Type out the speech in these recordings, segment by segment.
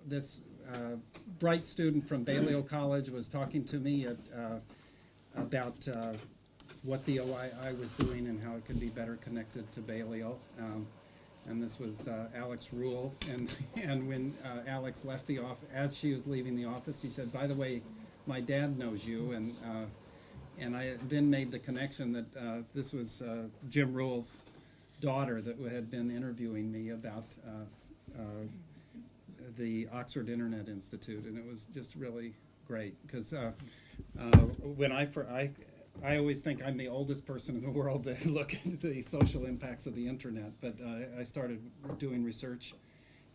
this bright student from Balliol College was talking to me about what the OII was doing and how it could be better connected to Balliol. And this was Alex Rule. And when Alex left the office, as she was leaving the office, he said, "By the way, my dad knows you." And I then made the connection that this was Jim Rule's daughter that had been interviewing me about the Oxford Internet Institute, and it was just really great because when I always think I'm the oldest person in the world to look at the social impacts of the internet, but I started doing research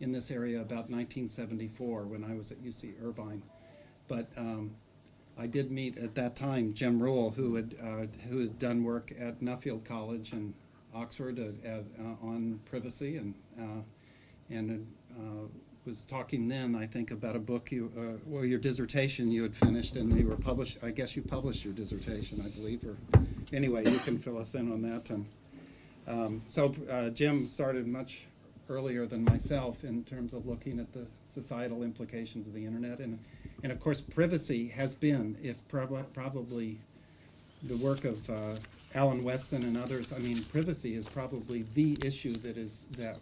in this area about 1974 when I was at UC Irvine. But I did meet at that time Jim Rule, who had done work at Nuffield College in Oxford on privacy, and was talking then, I think, about a book your dissertation you had finished, and they were published. I guess you published your dissertation, I believe, or anyway, you can fill us in on that. And so Jim started much earlier than myself in terms of looking at the societal implications of the internet, and of course, privacy has been, if probably the work of Alan Weston and others. I mean, privacy is probably the issue that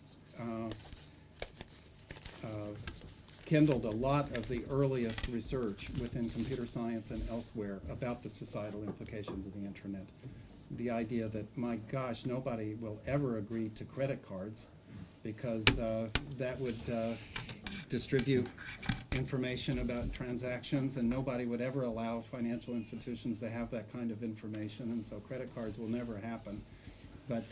kindled a lot of the earliest research within computer science and elsewhere about the societal implications of the internet. The idea that, my gosh, nobody will ever agree to credit cards because that would distribute information about transactions, and nobody would ever allow financial institutions to have that kind of information, and so credit cards will never happen. But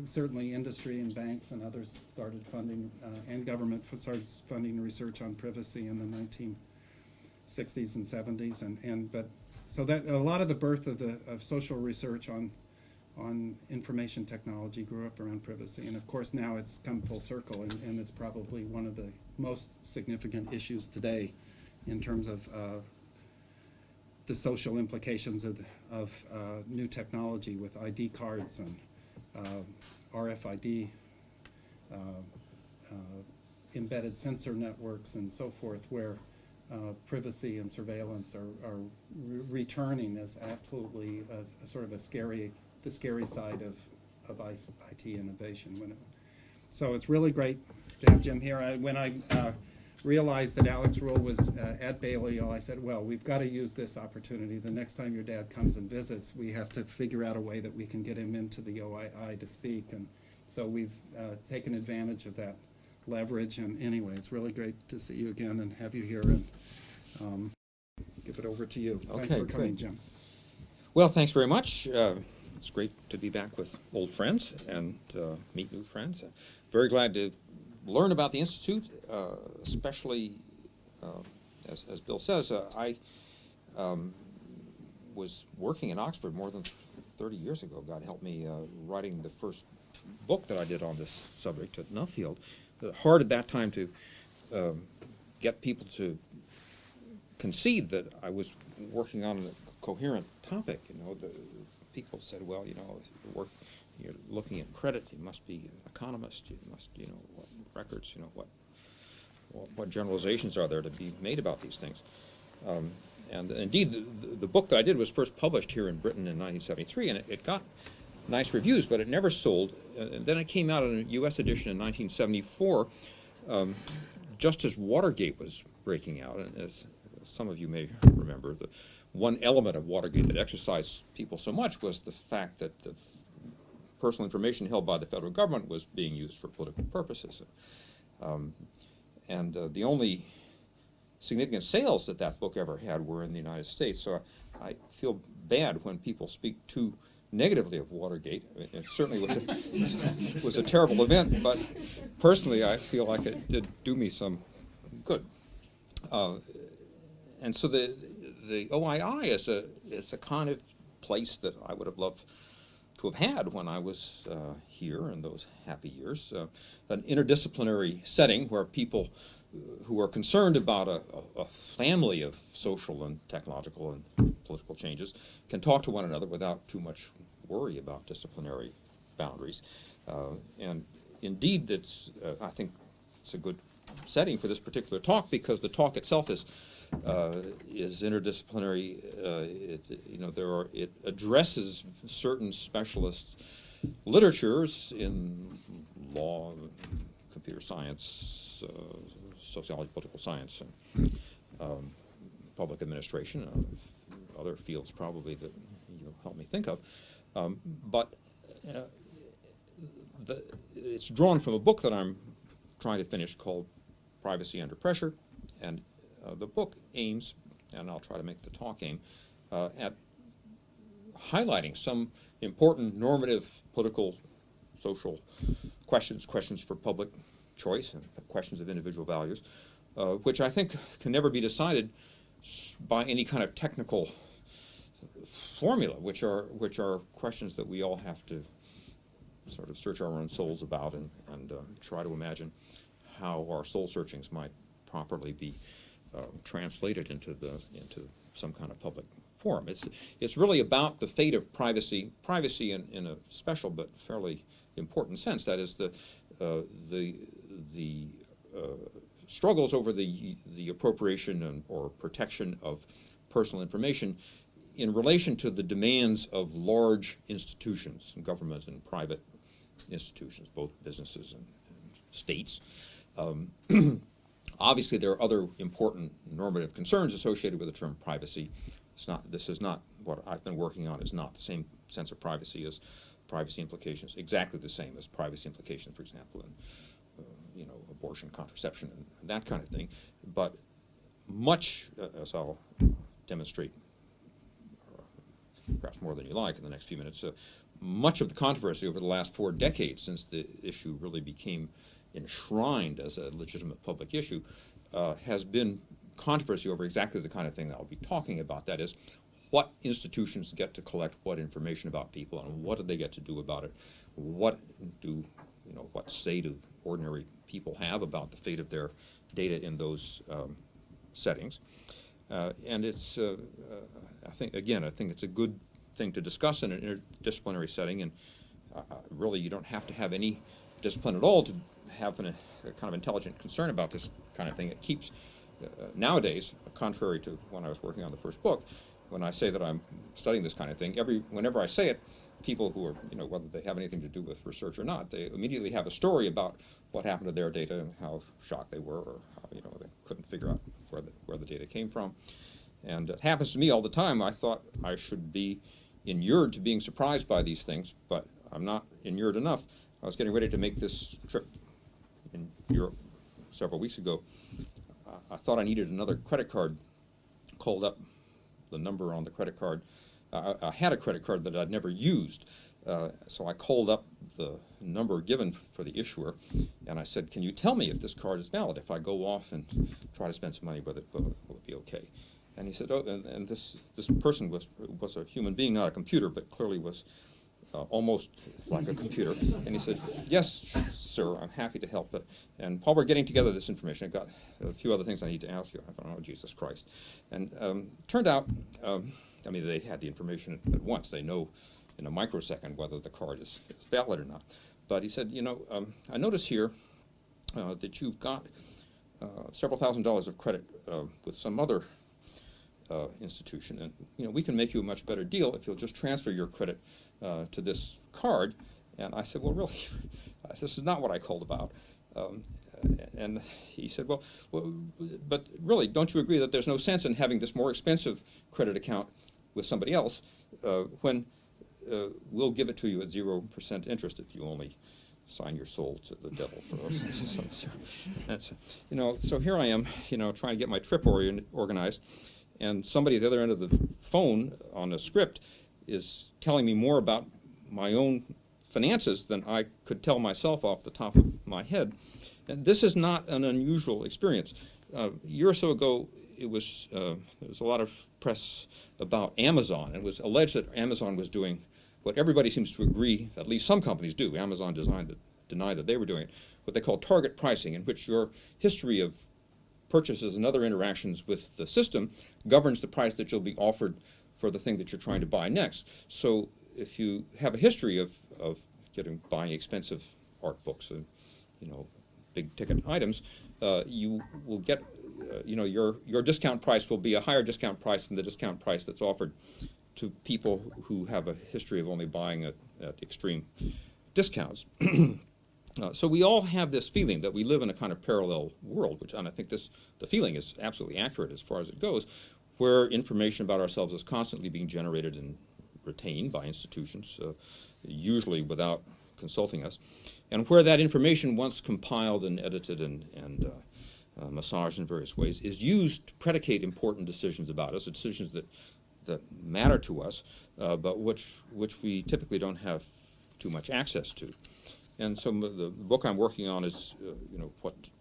certainly industry and banks and others started funding, and government started funding research on privacy in the 1960s and 70s, but so that a lot of the birth of social research on information technology grew up around privacy, and of course now it's come full circle, and it's probably one of the most significant issues today in terms of the social implications of new technology with ID cards and RFID, embedded sensor networks and so forth, where privacy and surveillance are returning as absolutely a sort of the scary side of IT innovation. So it's really great to have Jim here. When I realized that Alex Rule was at Balliol, I said, well, we've got to use this opportunity. The next time your dad comes and visits, we have to figure out a way that we can get him into the OII to speak. And so we've taken advantage of that leverage. And anyway, it's really great to see you again and have you here, and give it over to you. Okay, thanks for coming, great. Jim. Well, thanks very much. It's great to be back with old friends and meet new friends. Very glad to learn about the Institute, especially, as Bill says, I was working in Oxford more than 30 years ago, God help me, writing the first book that I did on this subject at Nuffield. Hard at that time to get people to concede that I was working on a coherent topic. People said, well, you're looking at credit, you must be an economist, you must, what records, what generalizations are there to be made about these things. And indeed, the book that I did was first published here in Britain in 1973, and it got nice reviews, but it never sold. And then it came out in a U.S. edition in 1974, just as Watergate was breaking out. And as some of you may remember, the one element of Watergate that exercised people so much was the fact that the personal information held by the federal government was being used for political purposes. The only significant sales that book ever had were in the United States. So I feel bad when people speak too negatively of Watergate. It certainly was a terrible event, but personally I feel like it did do me some good. And so the OII is a kind of place that I would have loved to have had when I was here in those happy years, an interdisciplinary setting where people who are concerned about a family of social and technological and political changes can talk to one another without too much worry about disciplinary boundaries. And indeed, I think it's a good setting for this particular talk because the talk itself is interdisciplinary. It addresses certain specialist literatures in law, computer science, sociology, political science, and public administration, other fields probably that you'll help me think of. But it's drawn from a book that I'm trying to finish called Privacy Under Pressure, and the book aims, and I'll try to make the talk aim, at highlighting some important normative, political, social questions for public choice and questions of individual values, which I think can never be decided by any kind of technical formula, which are questions that we all have to sort of search our own souls about and try to imagine how our soul searchings might properly be translated into some kind of public forum. It's really about the fate of privacy in a special but fairly important sense. That is the struggles over the appropriation or protection of personal information in relation to the demands of large institutions, government and private institutions, both businesses and states. Obviously, there are other important normative concerns associated with the term privacy. This is not what I've been working on. Is not the same sense of privacy as privacy implications. Exactly the same as privacy implications, for example, in abortion, contraception, and that kind of thing. But much, as I'll demonstrate, perhaps more than you like in the next few minutes, much of the controversy over the last 4 decades, since the issue really became enshrined as a legitimate public issue, has been controversy over exactly the kind of thing that I'll be talking about. That is, what institutions get to collect what information about people, and what do they get to do about it? What say do ordinary people have about the fate of their data in those settings? And it's, I think it's a good thing to discuss in an interdisciplinary setting, and really you don't have to have any discipline at all to have a kind of intelligent concern about this kind of thing. It keeps, nowadays, contrary to when I was working on the first book, when I say that I'm studying this kind of thing, whenever I say it, people who are, whether they have anything to do with research or not, they immediately have a story about what happened to their data and how shocked they were, or how, they couldn't figure out where the data came from. And it happens to me all the time. I thought I should be inured to being surprised by these things, but I'm not inured enough. I was getting ready to make this trip in Europe several weeks ago. I thought I needed another credit card. Called up the number on the credit card. I had a credit card that I'd never used, so I called up the number given for the issuer, and I said, "Can you tell me if this card is valid? If I go off and try to spend some money with it, will it be okay?" And he said, "Oh," and this person was a human being, not a computer, but clearly was almost like a computer. And he said, "Yes, sir, I'm happy to help." And while we're getting together this information, I got a few other things I need to ask you. I thought, oh, Jesus Christ. And turned out, they had the information at once. They know in a microsecond whether the card is valid or not. But he said, I notice here that you've got several $1,000s of credit with some other institution, and we can make you a much better deal if you'll just transfer your credit to this card." And I said, "Well, really, this is not what I called about." And he said, well, but really, don't you agree that there's no sense in having this more expensive credit account with somebody else when we'll give it to you at 0% interest if you only sign your soul to the devil for us. So here I am, trying to get my trip organized, and somebody at the other end of the phone on a script is telling me more about my own finances than I could tell myself off the top of my head. And this is not an unusual experience. A year or so ago, there was a lot of press about Amazon. It was alleged that Amazon was doing what everybody seems to agree, at least some companies do. Amazon denied that they were doing it, what they call target pricing, in which your history of purchases and other interactions with the system governs the price that you'll be offered for the thing that you're trying to buy next. So if you have a history of buying expensive art books and big ticket items, you will get, your discount price will be a higher discount price than the discount price that's offered to people who have a history of only buying at extreme discounts. So we all have this feeling that we live in a kind of parallel world, and I think the feeling is absolutely accurate as far as it goes, where information about ourselves is constantly being generated and retained by institutions, usually without consulting us, and where that information, once compiled and edited and massaged in various ways, is used to predicate important decisions about us, decisions that matter to us, but which we typically don't have too much access to. And so the book I'm working on is,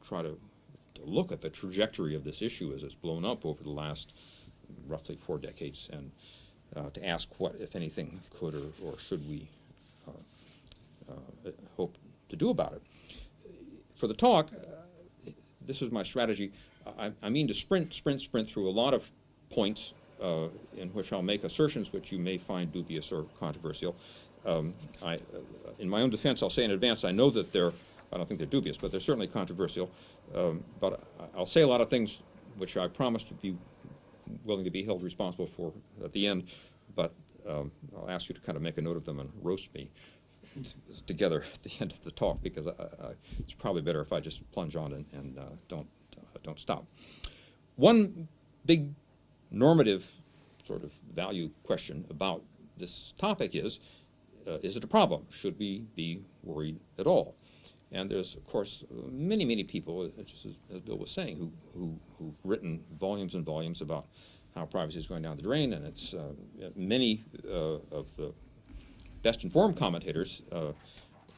try to look at the trajectory of this issue as it's blown up over the last roughly 4 decades, and to ask what, if anything, could or should we hope to do about it. For the talk, this is my strategy. I mean to sprint through a lot of points in which I'll make assertions which you may find dubious or controversial. In my own defense, I'll say in advance, I know that I don't think they're dubious, but they're certainly controversial. But I'll say a lot of things which I promise to be willing to be held responsible for at the end, but I'll ask you to kind of make a note of them and roast me together at the end of the talk, because it's probably better if I just plunge on and don't stop. One big normative sort of value question about this topic is it a problem? Should we be worried at all? And there's, of course, many people, just as Bill was saying, who've written volumes and volumes about how privacy is going down the drain, and it's many of the best-informed commentators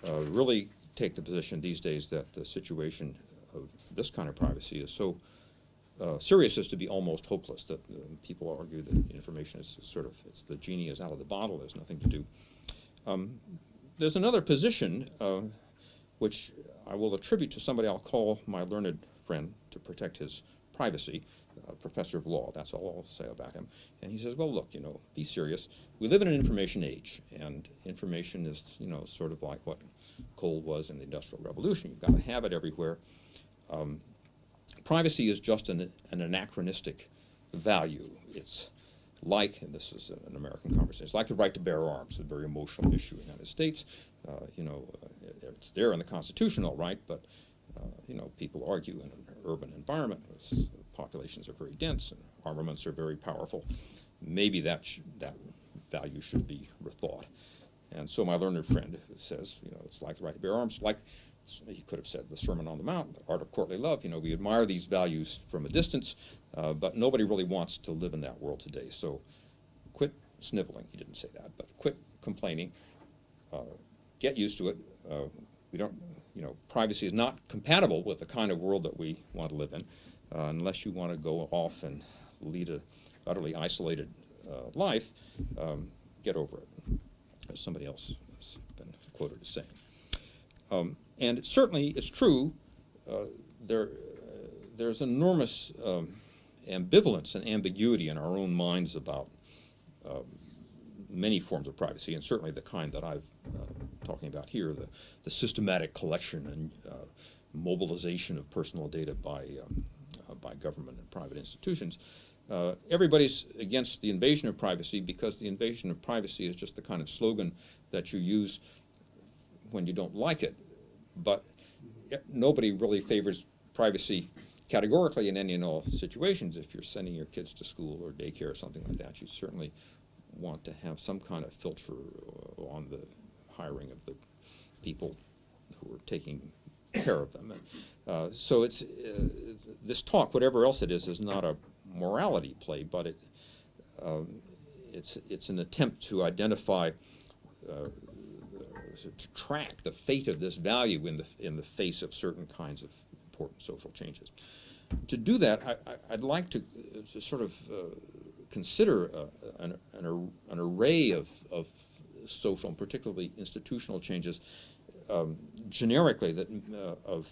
really take the position these days that the situation of this kind of privacy is so serious as to be almost hopeless, that people argue that information is it's the genie is out of the bottle, there's nothing to do. There's another position which I will attribute to somebody I'll call my learned friend to protect his privacy, a professor of law. That's all I'll say about him. And he says, well, look, be serious. We live in an information age, and information is, sort of like what coal was in the Industrial Revolution. You've got to have it everywhere. Privacy is just an anachronistic value. It's like, and this is an American conversation, it's like the right to bear arms, a very emotional issue in the United States. It's there in the Constitution, all right, but people argue in an urban environment, populations are very dense and armaments are very powerful. Maybe that value should be rethought. And so my learned friend says, it's like the right to bear arms, like he could have said the Sermon on the Mount, the art of courtly love. We admire these values from a distance, but nobody really wants to live in that world today. So quit sniveling. He didn't say that, but quit complaining. Get used to it. We don't, privacy is not compatible with the kind of world that we want to live in, unless you want to go off and lead a utterly isolated life. Get over it, as somebody else has been quoted as saying. And certainly it's true, there's enormous ambivalence and ambiguity in our own minds about many forms of privacy, and certainly the kind that I'm talking about here, the systematic collection and mobilization of personal data by government and private institutions. Everybody's against the invasion of privacy, because the invasion of privacy is just the kind of slogan that you use when you don't like it. But nobody really favors privacy categorically in any and all situations. If you're sending your kids to school or daycare or something like that, you certainly want to have some kind of filter on the hiring of the people who are taking care of them. So it's this talk, whatever else it is not a morality play, but it's an attempt to identify, to track the fate of this value in the face of certain kinds of important social changes. To do that, I'd like to sort of consider an array of social and particularly institutional changes generically, that of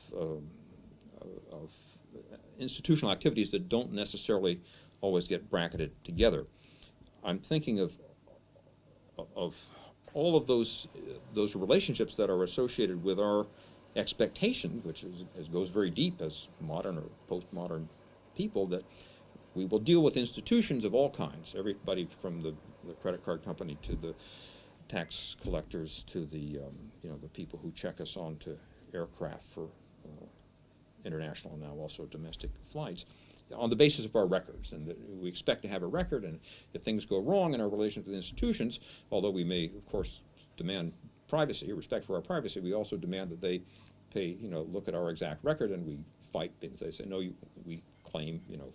institutional activities that don't necessarily always get bracketed together. I'm thinking of all of those relationships that are associated with our expectation, which goes very deep as modern or postmodern people, that we will deal with institutions of all kinds, everybody from the credit card company to the tax collectors to the you know, the people who check us on to aircraft for international and now also domestic flights, on the basis of our records, and that we expect to have a record, and if things go wrong in our relations with institutions, although we may of course demand privacy, respect for our privacy, we also demand that they pay, you know, look at our exact record, and we fight things. They say, no, we claim, you know,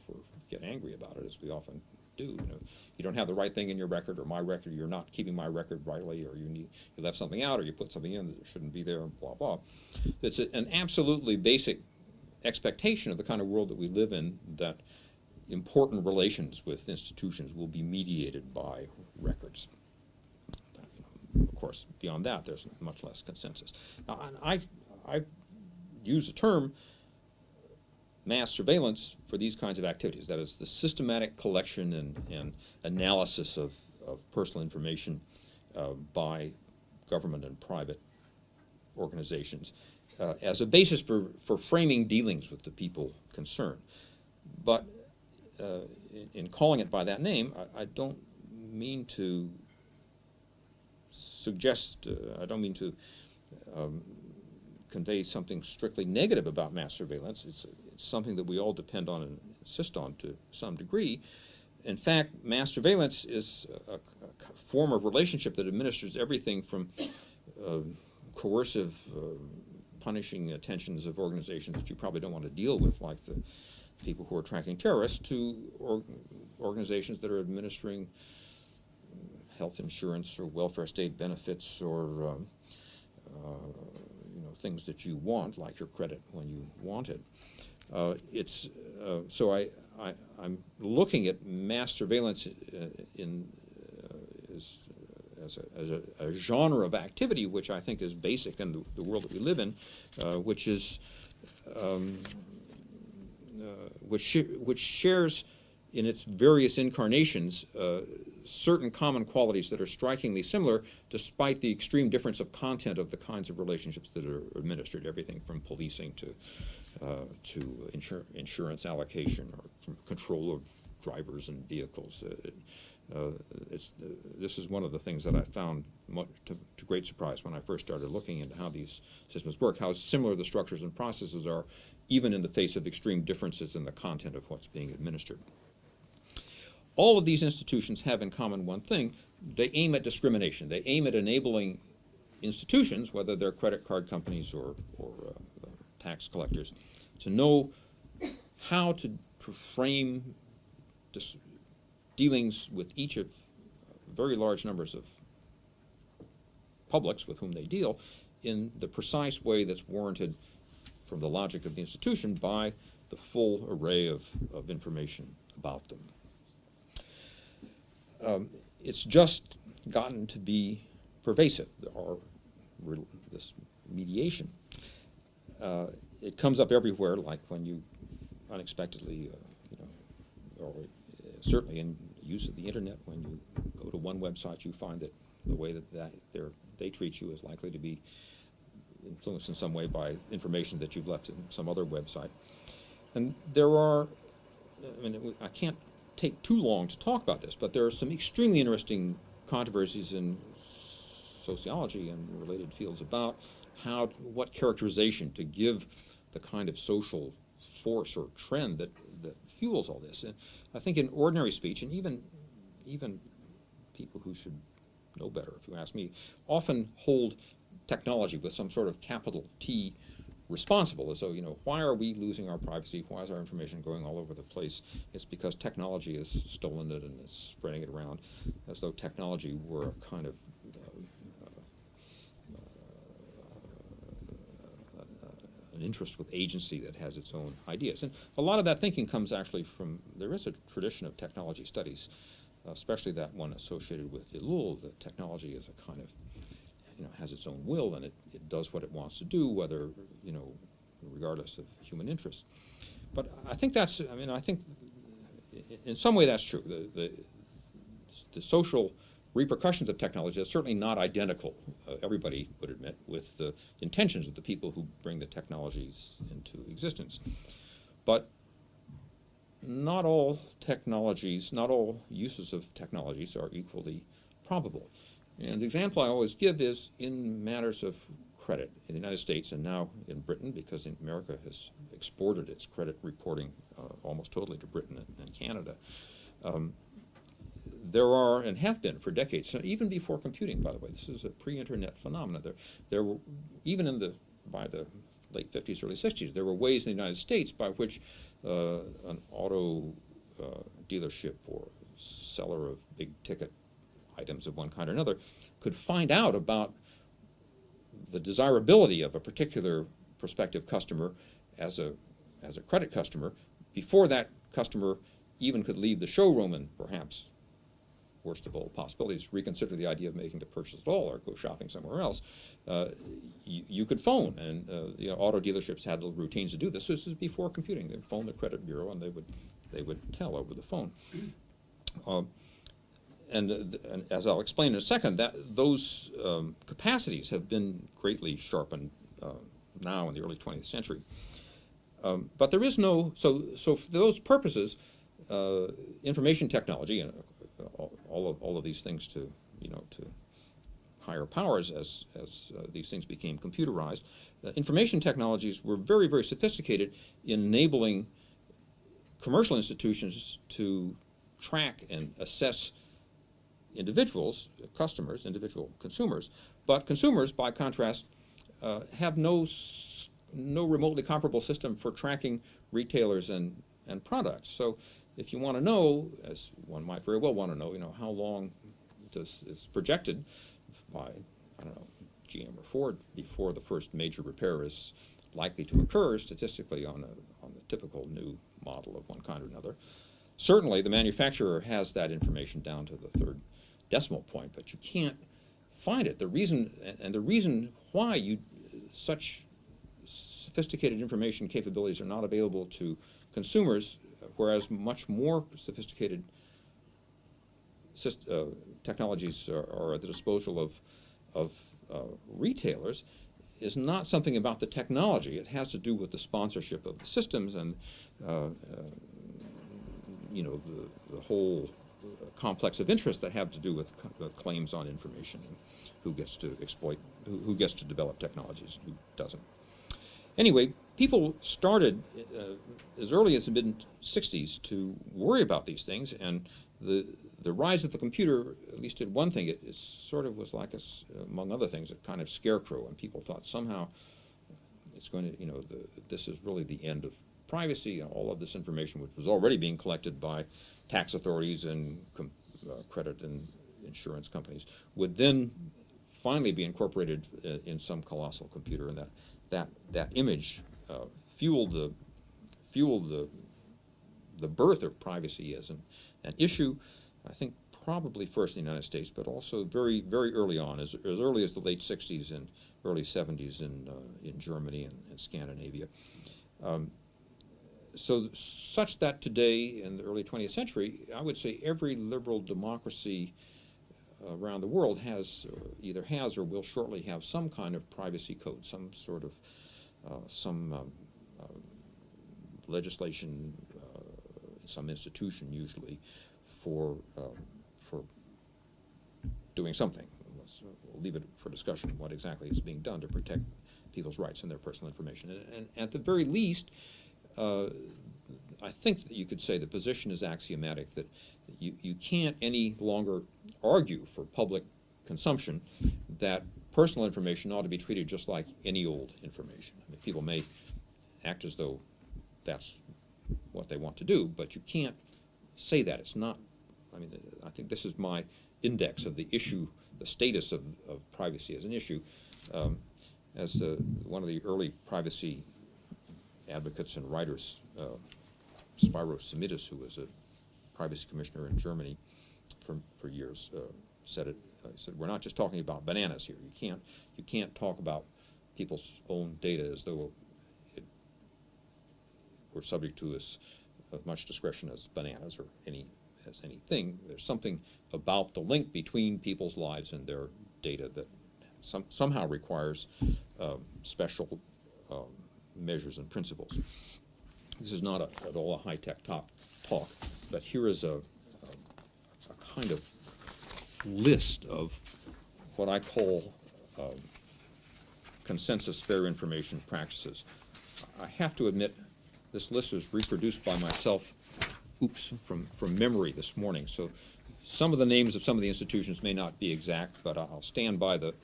get angry about it, as we often do. You know, you don't have the right thing in your record, or my record, you're not keeping my record rightly, or you left something out, or you put something in that shouldn't be there, and blah, blah. It's an absolutely basic expectation of the kind of world that we live in, that important relations with institutions will be mediated by records. Of course, beyond that, there's much less consensus. Now, I use the term mass surveillance for these kinds of activities. That is, the systematic collection and analysis of personal information by government and private organizations as a basis for framing dealings with the people concerned. But in calling it by that name, I don't mean to suggest, I don't mean to convey something strictly negative about mass surveillance. It's something that we all depend on and insist on to some degree. In fact, mass surveillance is a form of relationship that administers everything from coercive, punishing attentions of organizations that you probably don't want to deal with, like the people who are tracking terrorists, to organizations that are administering health insurance or welfare state benefits, or you know, things that you want, like your credit when you want it. So I'm looking at mass surveillance as a genre of activity which I think is basic in the world that we live in, which is which shares in its various incarnations certain common qualities that are strikingly similar, despite the extreme difference of content of the kinds of relationships that are administered, everything from policing to insurance allocation, or control of drivers and vehicles. This is one of the things that I found to great surprise when I first started looking into how these systems work, how similar the structures and processes are, even in the face of extreme differences in the content of what's being administered. All of these institutions have in common one thing: they aim at discrimination. They aim at enabling institutions, whether they're credit card companies or tax collectors, to know how to frame dealings with each of very large numbers of publics with whom they deal in the precise way that's warranted from the logic of the institution by the full array of information about them. It's just gotten to be pervasive, this mediation. It comes up everywhere, like when you unexpectedly, you know, or certainly in use of the internet, when you go to one website, you find that the way that they treat you is likely to be influenced in some way by information that you've left in some other website. And there are, I mean, I can't take too long to talk about this, but there are some extremely interesting controversies in sociology and related fields about what characterization to give the kind of social force or trend that fuels all this. And I think in ordinary speech, and even people who should know better, if you ask me, often hold technology with some sort of capital T responsible, as though, you know, why are we losing our privacy? Why is our information going all over the place? It's because technology has stolen it and is spreading it around, as though technology were a kind of an interest with agency that has its own ideas. And a lot of that thinking comes actually from, there is a tradition of technology studies, especially that one associated with Elul, that technology is a kind of, you know, has its own will, and it does what it wants to do, whether, you know, regardless of human interests. But I think that's, I mean, I think in some way that's true. The social repercussions of technology that's certainly not identical, everybody would admit, with the intentions of the people who bring the technologies into existence. But not all technologies, not all uses of technologies are equally probable. And the example I always give is in matters of credit in the United States and now in Britain, because America has exported its credit reporting almost totally to Britain and Canada. There are, and have been for decades, so even before computing, by the way, this is a pre-internet phenomenon. There were, even by the late 50s, early 60s, there were ways in the United States by which an auto dealership or seller of big ticket items of one kind or another could find out about the desirability of a particular prospective customer as a credit customer before that customer even could leave the showroom and perhaps, worst of all possibilities, reconsider the idea of making the purchase at all or go shopping somewhere else. You could phone, and auto dealerships had little routines to do this. This is before computing. They'd phone the credit bureau, and they would tell over the phone. And as I'll explain in a second, those capacities have been greatly sharpened now in the early 20th century. But there is no, so for those purposes, information technology and all of these things to higher powers as these things became computerized, information technologies were very, very sophisticated in enabling commercial institutions to track and assess individuals, customers, individual consumers. But consumers, by contrast, have no remotely comparable system for tracking retailers and products. So if you want to know, as one might very well want to know, how long is projected by, I don't know, GM or Ford before the first major repair is likely to occur statistically on the typical new model of one kind or another. Certainly, the manufacturer has that information down to the third decimal point, but you can't find it. The reason why such sophisticated information capabilities are not available to consumers, whereas much more sophisticated technologies are at the disposal of retailers, is not something about the technology. It has to do with the sponsorship of the systems and the whole complex of interests that have to do with claims on information, and who gets to exploit, who gets to develop technologies, who doesn't. Anyway, people started as early as the mid-60s to worry about these things, and the rise of the computer at least did one thing. It sort of was like, among other things, a kind of scarecrow, and people thought somehow it's going to, this is really the end of privacy, and all of this information, which was already being collected by tax authorities and credit and insurance companies, would then finally be incorporated in some colossal computer, and that image fueled the birth of privacy as an issue. I think probably first in the United States, but also very, very early on, as early as the late 60s and early 70s in Germany and Scandinavia. So such that today, in the early 20th century, I would say every liberal democracy around the world either has or will shortly have some kind of privacy code, some sort of legislation, some institution usually, for doing something. We'll leave it for discussion what exactly is being done to protect people's rights and their personal information. And at the very least, I think that you could say the position is axiomatic that you can't any longer argue for public consumption that personal information ought to be treated just like any old information. I mean, people may act as though that's what they want to do, but you can't say that. It's not, I think this is my index of the issue, the status of privacy as an issue. As one of the early privacy advocates and writers, Spyro Simitis, who was a privacy commissioner in Germany for years, said it. He said, "We're not just talking about bananas here. You can't talk about people's own data as though we're subject to as much discretion as bananas or any as anything. There's something about the link between people's lives and their data that somehow requires special measures and principles. This is not at all a high-tech talk, but here is a kind of list of what I call consensus fair information practices. I have to admit, this list was reproduced by myself, from memory this morning. So some of the names of some of the institutions may not be exact, but I'll stand by the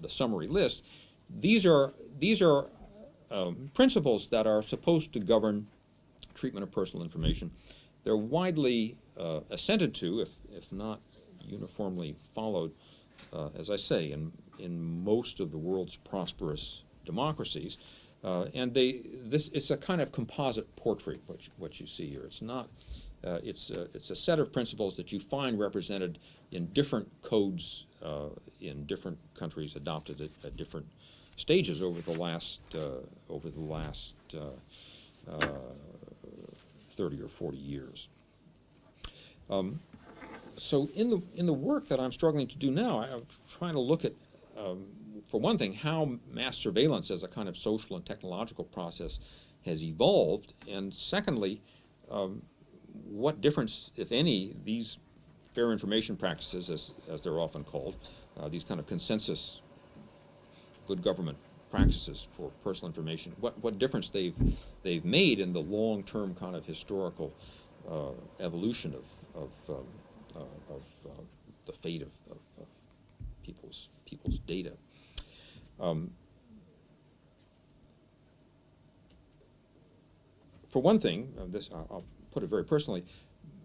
summary list. These are principles that are supposed to govern treatment of personal information. They're widely assented to, if not uniformly followed, as I say, in most of the world's prosperous democracies. And it's a kind of composite portrait, what you see here. It's not, it's a set of principles that you find represented in different codes in different countries, adopted at different stages over the last 30 or 40 years. So in the work that I'm struggling to do now, I'm trying to look at, for one thing, how mass surveillance as a kind of social and technological process has evolved, and secondly, what difference, if any, these fair information practices, as they're often called, these kind of consensus good government practices for personal information, what difference they've made in the long-term kind of historical evolution of the fate of people's data. For one thing, I'll put it very personally,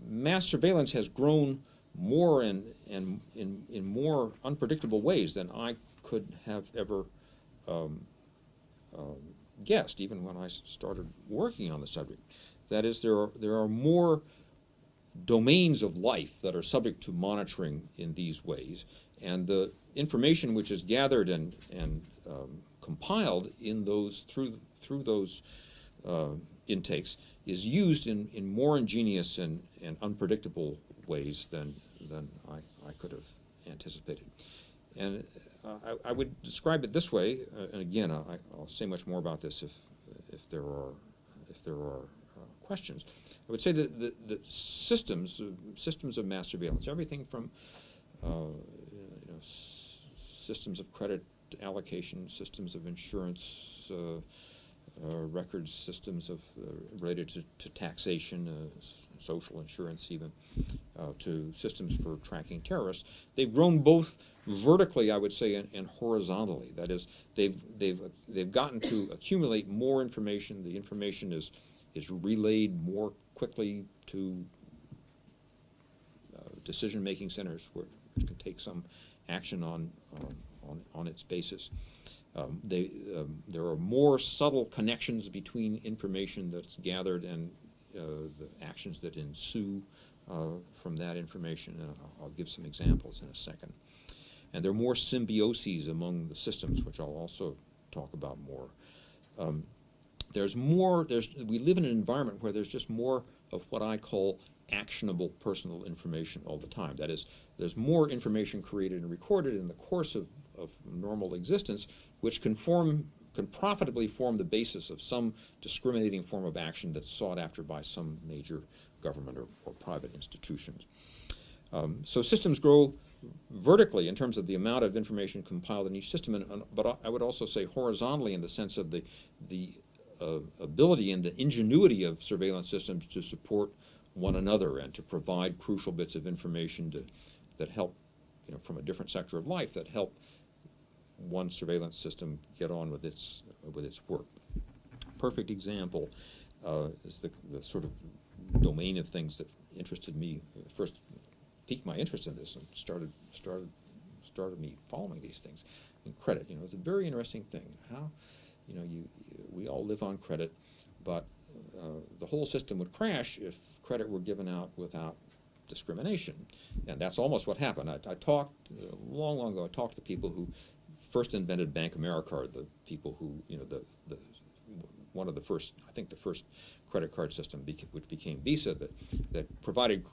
mass surveillance has grown more and in more unpredictable ways than I could have ever guessed, even when I started working on the subject. That is, there are more domains of life that are subject to monitoring in these ways, and the information which is gathered and compiled in those through those intakes is used in more ingenious and unpredictable ways than I could have anticipated. And I would describe it this way, and again, I'll say much more about this if there are questions. I would say that the systems of mass surveillance, everything from systems of credit allocation, systems of insurance records, systems of related to taxation, social insurance even, to systems for tracking terrorists. They've grown both vertically, I would say, and horizontally. That is, they've gotten to accumulate more information. The information is relayed more quickly to decision-making centers, which can take some action on its basis. There are more subtle connections between information that's gathered and the actions that ensue from that information, and I'll give some examples in a second. And there are more symbioses among the systems, which I'll also talk about more. We live in an environment where there's just more of what I call actionable personal information all the time. That is, there's more information created and recorded in the course of normal existence, which can profitably form the basis of some discriminating form of action that's sought after by some major government or private institutions. So systems grow vertically in terms of the amount of information compiled in each system, but I would also say horizontally in the sense of the ability and the ingenuity of surveillance systems to support one another and to provide crucial bits of information that help, from a different sector of life, that help one surveillance system get on with its work. Perfect example is the sort of domain of things that interested me, first piqued my interest in this and started me following these things. And credit, it's a very interesting thing. How, we all live on credit, but the whole system would crash if credit were given out without discrimination. And that's almost what happened. I talked, long ago, I talked to people who first invented Bank Americard, the people who, one of the first, I think the first credit card system, which became Visa, that provided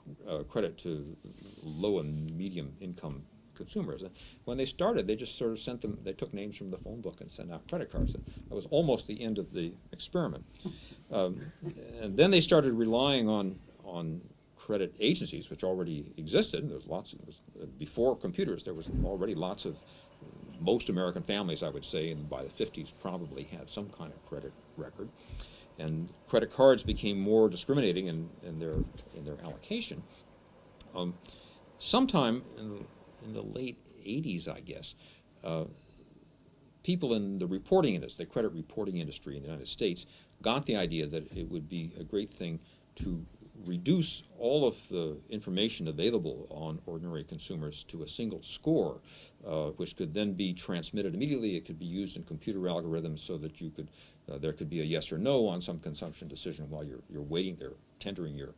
credit to low and medium income consumers. And when they started, they just sort of sent them, they took names from the phone book and sent out credit cards. And that was almost the end of the experiment. And then they started relying on credit agencies, which already existed. There was lots of, before computers, there was already lots of, most American families, I would say, and by the 50s probably had some kind of credit record. And credit cards became more discriminating in their allocation. Sometime in the late 80s, I guess, people in the reporting industry, the credit reporting industry in the United States, got the idea that it would be a great thing to reduce all of the information available on ordinary consumers to a single score, which could then be transmitted immediately. It could be used in computer algorithms so that you could, there could be a yes or no on some consumption decision while you're waiting there, tendering your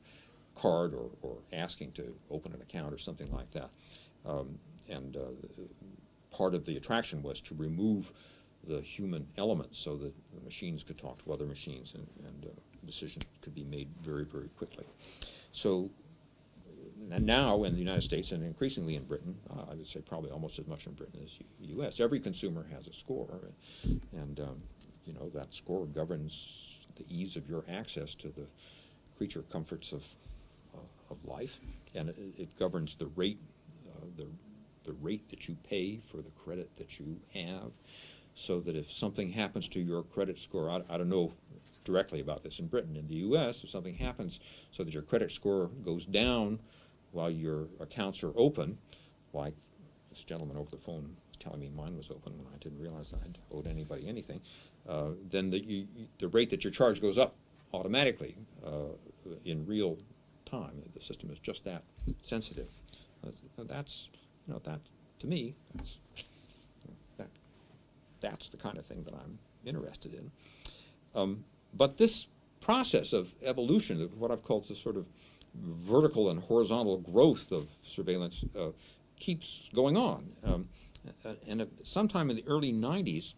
card or asking to open an account or something like that. Part of the attraction was to remove the human element so that the machines could talk to other machines and decisions could be made very, very quickly. So and now in the United States and increasingly in Britain, I would say probably almost as much in Britain as the U.S., every consumer has a score, and you know, that score governs the ease of your access to the creature comforts of life, and it governs the rate the rate that you pay for the credit that you have, so that if something happens to your credit score, I don't know directly about this in Britain. In the U.S., if something happens so that your credit score goes down while your accounts are open, like this gentleman over the phone telling me mine was open when I didn't realize I'd owed anybody anything, then the rate that your charge goes up automatically in real time. The system is just that sensitive. That's, you know, that to me, that's the kind of thing that I'm interested in. But this process of evolution, of what I've called the sort of vertical and horizontal growth of surveillance, keeps going on. And sometime in the early 90s,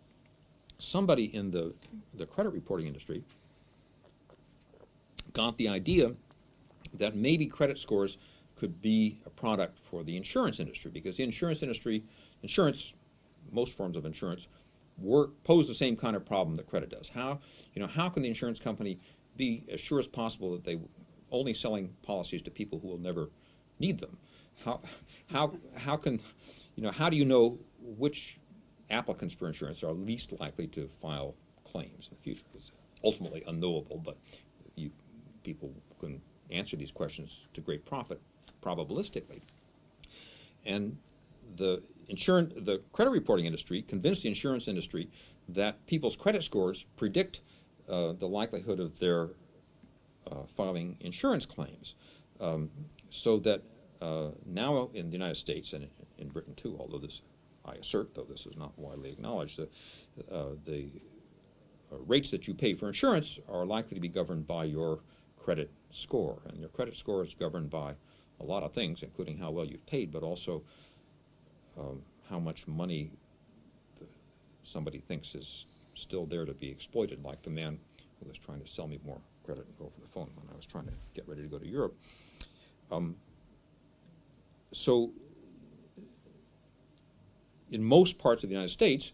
somebody in the credit reporting industry got the idea that maybe credit scores could be a product for the insurance industry, because the insurance industry, most forms of insurance, pose the same kind of problem that credit does. How can the insurance company be as sure as possible that they only selling policies to people who will never need them? How do you know which applicants for insurance are least likely to file claims in the future? It's ultimately unknowable, but people can answer these questions to great profit probabilistically. And the credit reporting industry convinced the insurance industry that people's credit scores predict the likelihood of their filing insurance claims. So that now in the United States and in Britain too, although this, I assert, though this is not widely acknowledged, the rates that you pay for insurance are likely to be governed by your credit score. And your credit score is governed by a lot of things, including how well you've paid, but also how much money somebody thinks is still there to be exploited, like the man who was trying to sell me more credit over the phone when I was trying to get ready to go to Europe. So in most parts of the United States,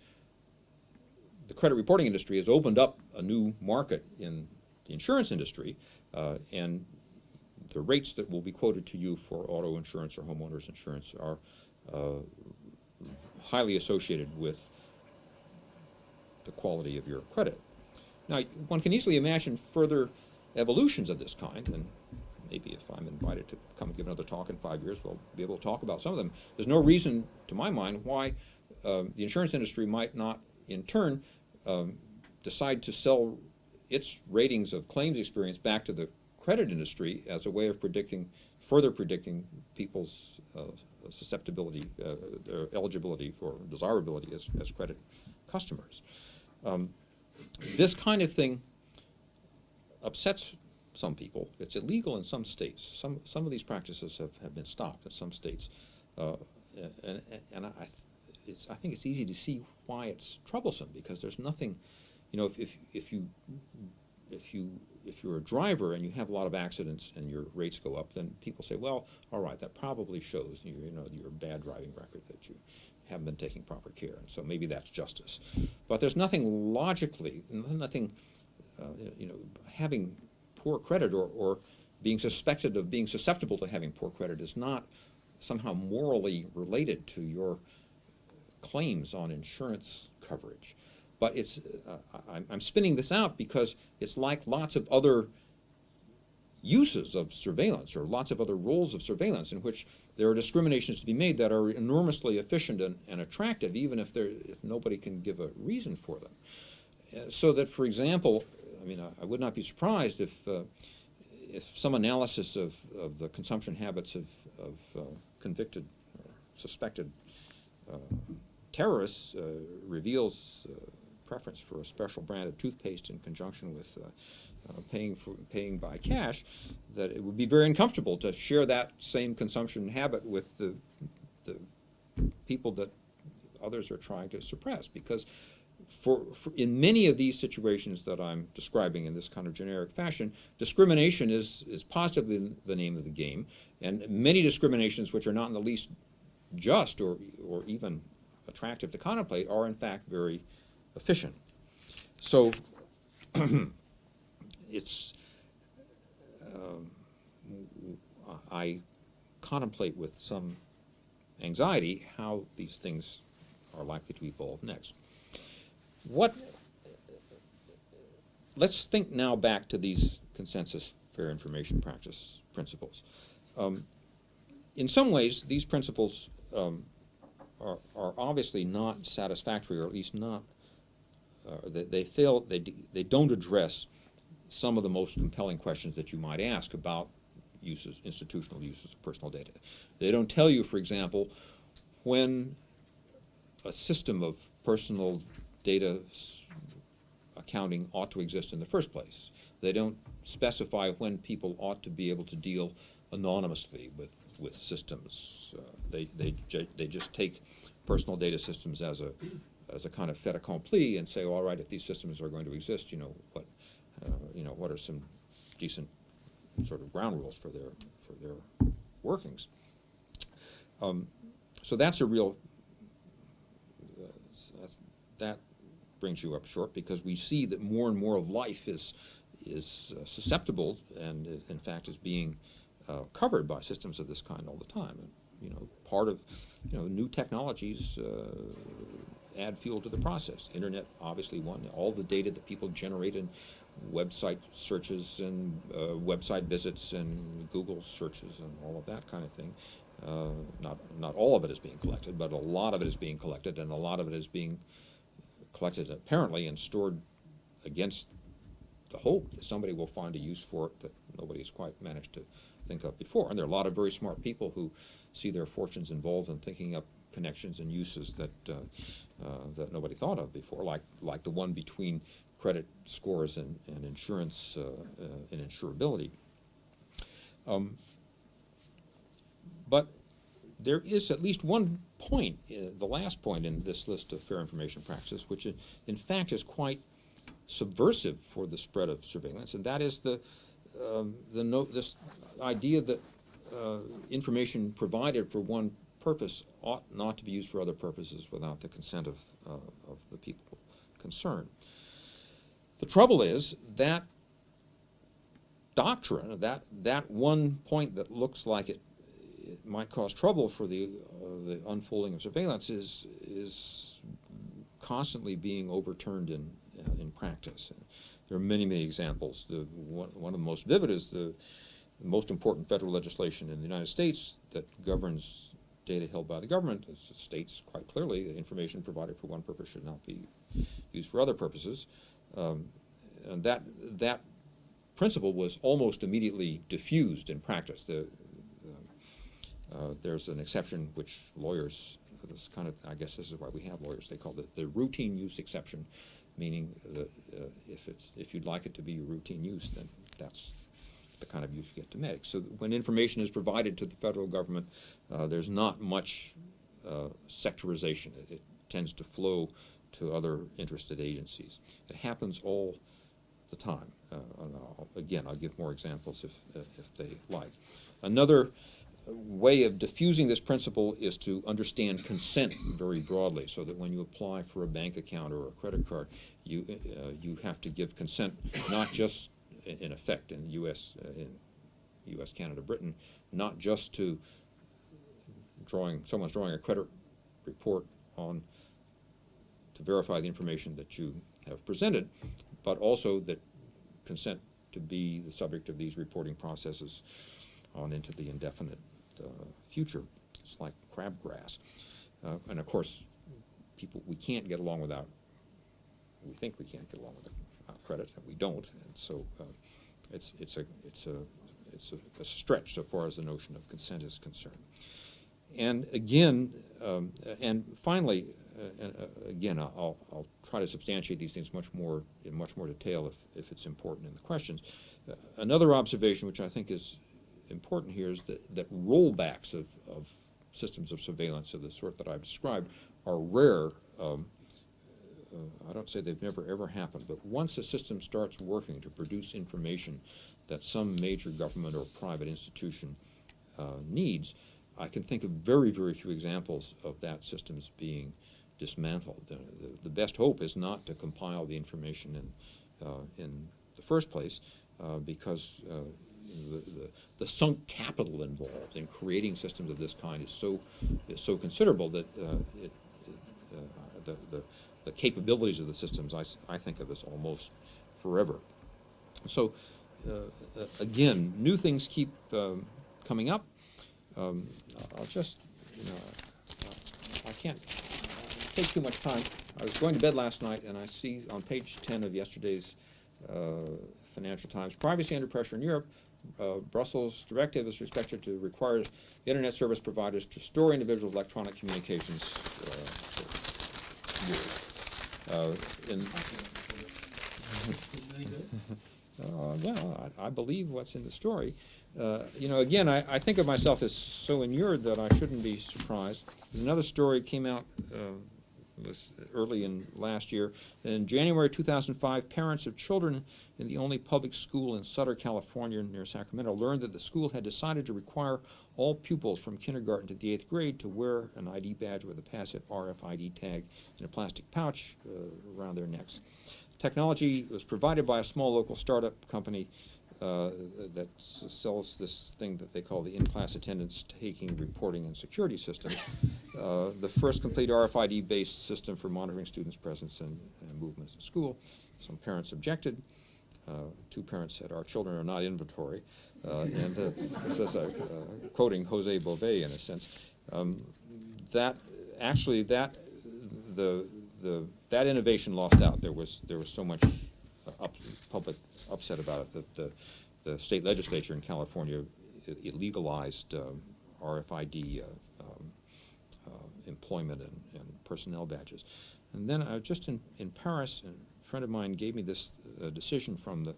the credit reporting industry has opened up a new market in the insurance industry, and the rates that will be quoted to you for auto insurance or homeowners insurance are highly associated with the quality of your credit. Now, one can easily imagine further evolutions of this kind, and maybe if I'm invited to come and give another talk in 5 years, we'll be able to talk about some of them. There's no reason, to my mind, why the insurance industry might not, in turn, decide to sell its ratings of claims experience back to the credit industry as a way of further predicting people's susceptibility, their eligibility or desirability as credit customers. This kind of thing upsets some people. It's illegal in some states. Some of these practices have been stopped in some states, and I think it's easy to see why it's troublesome, because there's nothing you know, if you're a driver and you have a lot of accidents and your rates go up, then people say, well, all right, that probably shows your bad driving record, that you haven't been taking proper care, and so maybe that's justice. But there's nothing logically, nothing, having poor credit or being suspected of being susceptible to having poor credit is not somehow morally related to your claims on insurance coverage. But it's, I'm spinning this out because it's like lots of other uses of surveillance or lots of other roles of surveillance in which there are discriminations to be made that are enormously efficient and attractive, even if nobody can give a reason for them. So that, for example, I mean, I would not be surprised if some analysis of the consumption habits of convicted or suspected terrorists reveals preference for a special brand of toothpaste in conjunction with paying by cash, that it would be very uncomfortable to share that same consumption habit with the people that others are trying to suppress, because in many of these situations that I'm describing in this kind of generic fashion, discrimination is positively the name of the game, and many discriminations which are not in the least just or even attractive to contemplate are in fact very efficient. So it's I contemplate with some anxiety how these things are likely to evolve next. Let's think now back to these consensus fair information practice principles. In some ways, these principles are obviously not satisfactory, or at least not. They fail. They don't address some of the most compelling questions that you might ask about institutional uses of personal data. They don't tell you, for example, when a system of personal data accounting ought to exist in the first place. They don't specify when people ought to be able to deal anonymously with systems. They just take personal data systems as a kind of fait accompli and say, all right, if these systems are going to exist, what are some decent sort of ground rules for their workings. So that's a real that brings you up short, because we see that more and more of life is susceptible and in fact is being covered by systems of this kind all the time. And, part of new technologies add fuel to the process. Internet, obviously one. All the data that people generate in website searches and website visits and Google searches and all of that kind of thing. Not all of it is being collected, but a lot of it is being collected, and a lot of it is being collected apparently and stored against the hope that somebody will find a use for it that nobody's quite managed to think of before. And there are a lot of very smart people who see their fortunes involved in thinking up connections and uses that nobody thought of before, like the one between credit scores and insurance and insurability. But there is at least one point, the last point in this list of fair information practices, which in fact is quite subversive for the spread of surveillance, and that is this idea that information provided for one purpose ought not to be used for other purposes without the consent of the people concerned. The trouble is that doctrine, that one point that looks like it might cause trouble for the unfolding of surveillance is constantly being overturned in practice. And there are many examples. One of the most vivid is the most important federal legislation in the United States that governs data held by the government. It states quite clearly that information provided for one purpose should not be used for other purposes. And that principle was almost immediately diffused in practice. There's an exception which lawyers, this kind of, I guess this is why we have lawyers, they call it the routine use exception, meaning that if you'd like it to be routine use, then that's the kind of use you get to make. So when information is provided to the federal government, there's not much sectorization. It tends to flow to other interested agencies. It happens all the time. And I'll give more examples if they like. Another way of diffusing this principle is to understand consent very broadly, so that when you apply for a bank account or a credit card, you have to give consent, not just in effect in U.S., Canada, Britain, not just to someone's drawing a credit report on to verify the information that you have presented, but also that consent to be the subject of these reporting processes on into the indefinite future. It's like crabgrass. And of course, we can't get along without, we think we can't get along without credit, and we don't. And so it's a stretch so far as the notion of consent is concerned. And again, and finally, again, I'll try to substantiate these things in much more detail if it's important in the questions. Another observation, which I think is important here, is that rollbacks of systems of surveillance of the sort that I've described are rare. I don't say they've never ever happened, but once a system starts working to produce information that some major government or private institution needs, I can think of very, very few examples of that systems being dismantled. The best hope is not to compile the information in the first place, because the sunk capital involved in creating systems of this kind is so considerable that the capabilities of the systems I think of as almost forever. So again, new things keep coming up. I'll just, I can't take too much time. I was going to bed last night, and I see on page 10 of yesterday's Financial Times, privacy under pressure in Europe. Brussels Directive is expected to require internet service providers to store individuals' electronic communications for years. Well, I believe what's in the story. Again, I think of myself as so inured that I shouldn't be surprised. There's another story came out was early in last year. In January 2005, parents of children in the only public school in Sutter, California, near Sacramento, learned that the school had decided to require all pupils from kindergarten to the 8th grade to wear an ID badge with a passive RFID tag in a plastic pouch around their necks. Technology was provided by a small local startup company that sells this thing that they call the in-class attendance taking, reporting, and security system, the first complete RFID-based system for monitoring students' presence and movements in school. Some parents objected. 2 parents said, "Our children are not inventory." And this is quoting Jose Bové in a sense. That innovation lost out. There was so much public upset about it that the state legislature in California legalized RFID employment and personnel badges. And then just in Paris, a friend of mine gave me this decision from the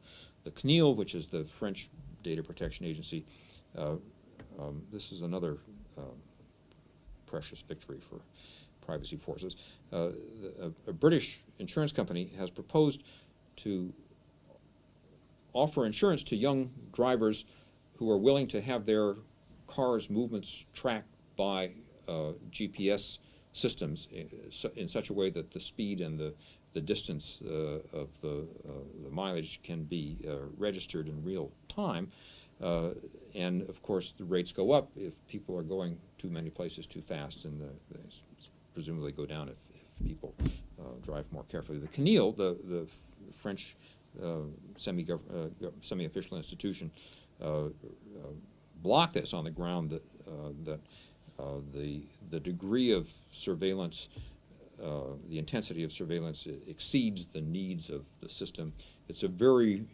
CNIL, which is the French data protection agency. This is another precious victory for privacy forces. A British insurance company has proposed to offer insurance to young drivers who are willing to have their cars' movements tracked by GPS systems in such a way that the speed and the distance of the mileage can be registered in real time. And of course, the rates go up if people are going too many places too fast, and they presumably go down if people drive more carefully. The CNIL, the French semi-official institution, blocked this on the ground that the degree of surveillance, the intensity of surveillance exceeds the needs of the system. It's very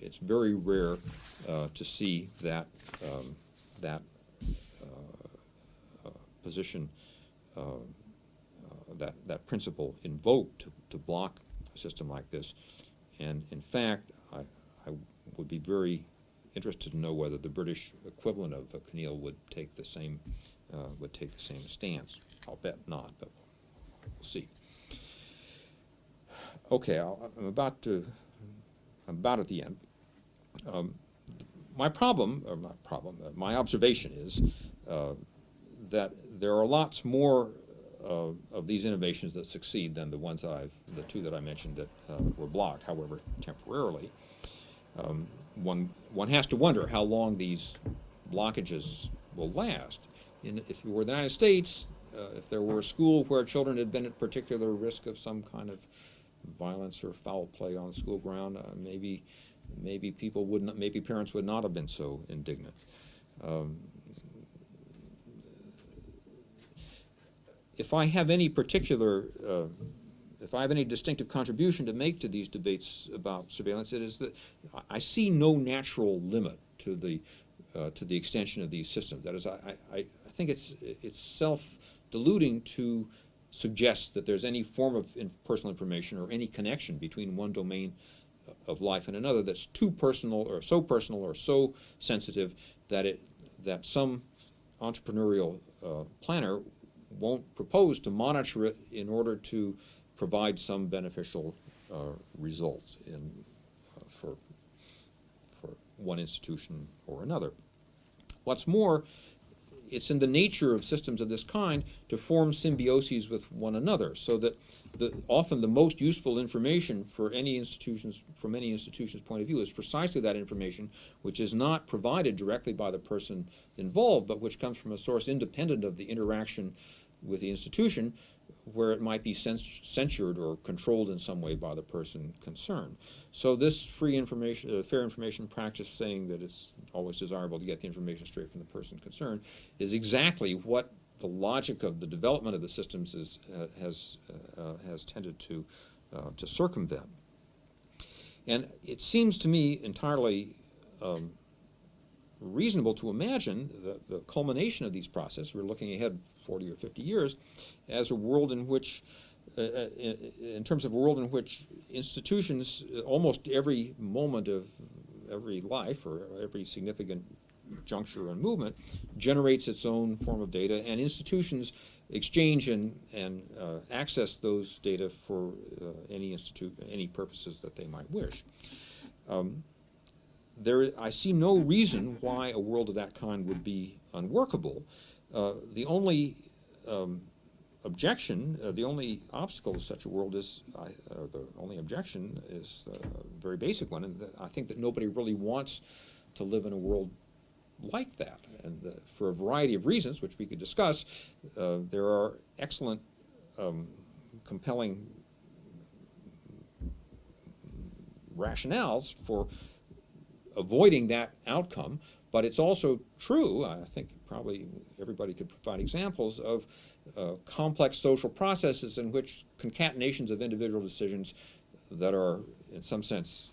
rare to see that position, that principle invoked to block a system like this. And in fact, I would be very interested to know whether the British equivalent of the CNIL would take the same stance. I'll bet not, but we'll see. Okay, I'm about at the end. My problem, or not problem, my observation is that there are lots more of these innovations that succeed than the two that I mentioned that were blocked, however temporarily. One has to wonder how long these blockages will last. If it were the United States, if there were a school where children had been at particular risk of some kind of violence or foul play on the school ground, maybe people would not, maybe parents would not have been so indignant. If I have any distinctive contribution to make to these debates about surveillance, it is that I see no natural limit to the extension of these systems. That is, I think it's self-deluding to suggest that there's any form of personal information or any connection between one domain of life and another that's too personal or so sensitive that some entrepreneurial planner won't propose to monitor it in order to provide some beneficial results for one institution or another. What's more, it's in the nature of systems of this kind to form symbioses with one another, so that often the most useful information from any institution's point of view is precisely that information which is not provided directly by the person involved, but which comes from a source independent of the interaction with the institution, where it might be censured or controlled in some way by the person concerned. So this fair information practice, saying that it's always desirable to get the information straight from the person concerned, is exactly what the logic of the development of the systems has tended to circumvent. And it seems to me entirely reasonable to imagine the culmination of these processes, we're looking ahead 40 or 50 years, as a world in which, in terms of a world in which institutions, almost every moment of every life or every significant juncture and movement, generates its own form of data, and institutions exchange and access those data for any purposes that they might wish. I see no reason why a world of that kind would be unworkable. The only objection, the only obstacle to such a world is, the only objection is a very basic one, and I think that nobody really wants to live in a world like that. And for a variety of reasons, which we could discuss, there are excellent, compelling rationales for avoiding that outcome, but it's also true, I think probably everybody could provide examples of complex social processes in which concatenations of individual decisions that are, in some sense,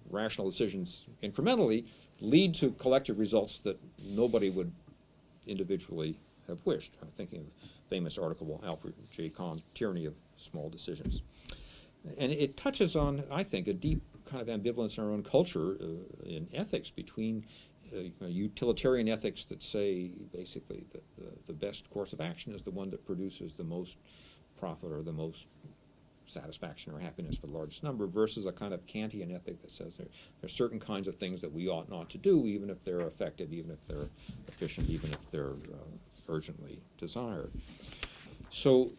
rational decisions incrementally, lead to collective results that nobody would individually have wished. I'm thinking of the famous article by Alfred J. Kahn's Tyranny of Small Decisions. And it touches on, I think, a deep kind of ambivalence in our own culture in ethics between utilitarian ethics that say basically that the best course of action is the one that produces the most profit or the most satisfaction or happiness for the largest number, versus a kind of Kantian ethic that says there are certain kinds of things that we ought not to do, even if they're effective, even if they're efficient, even if they're urgently desired. So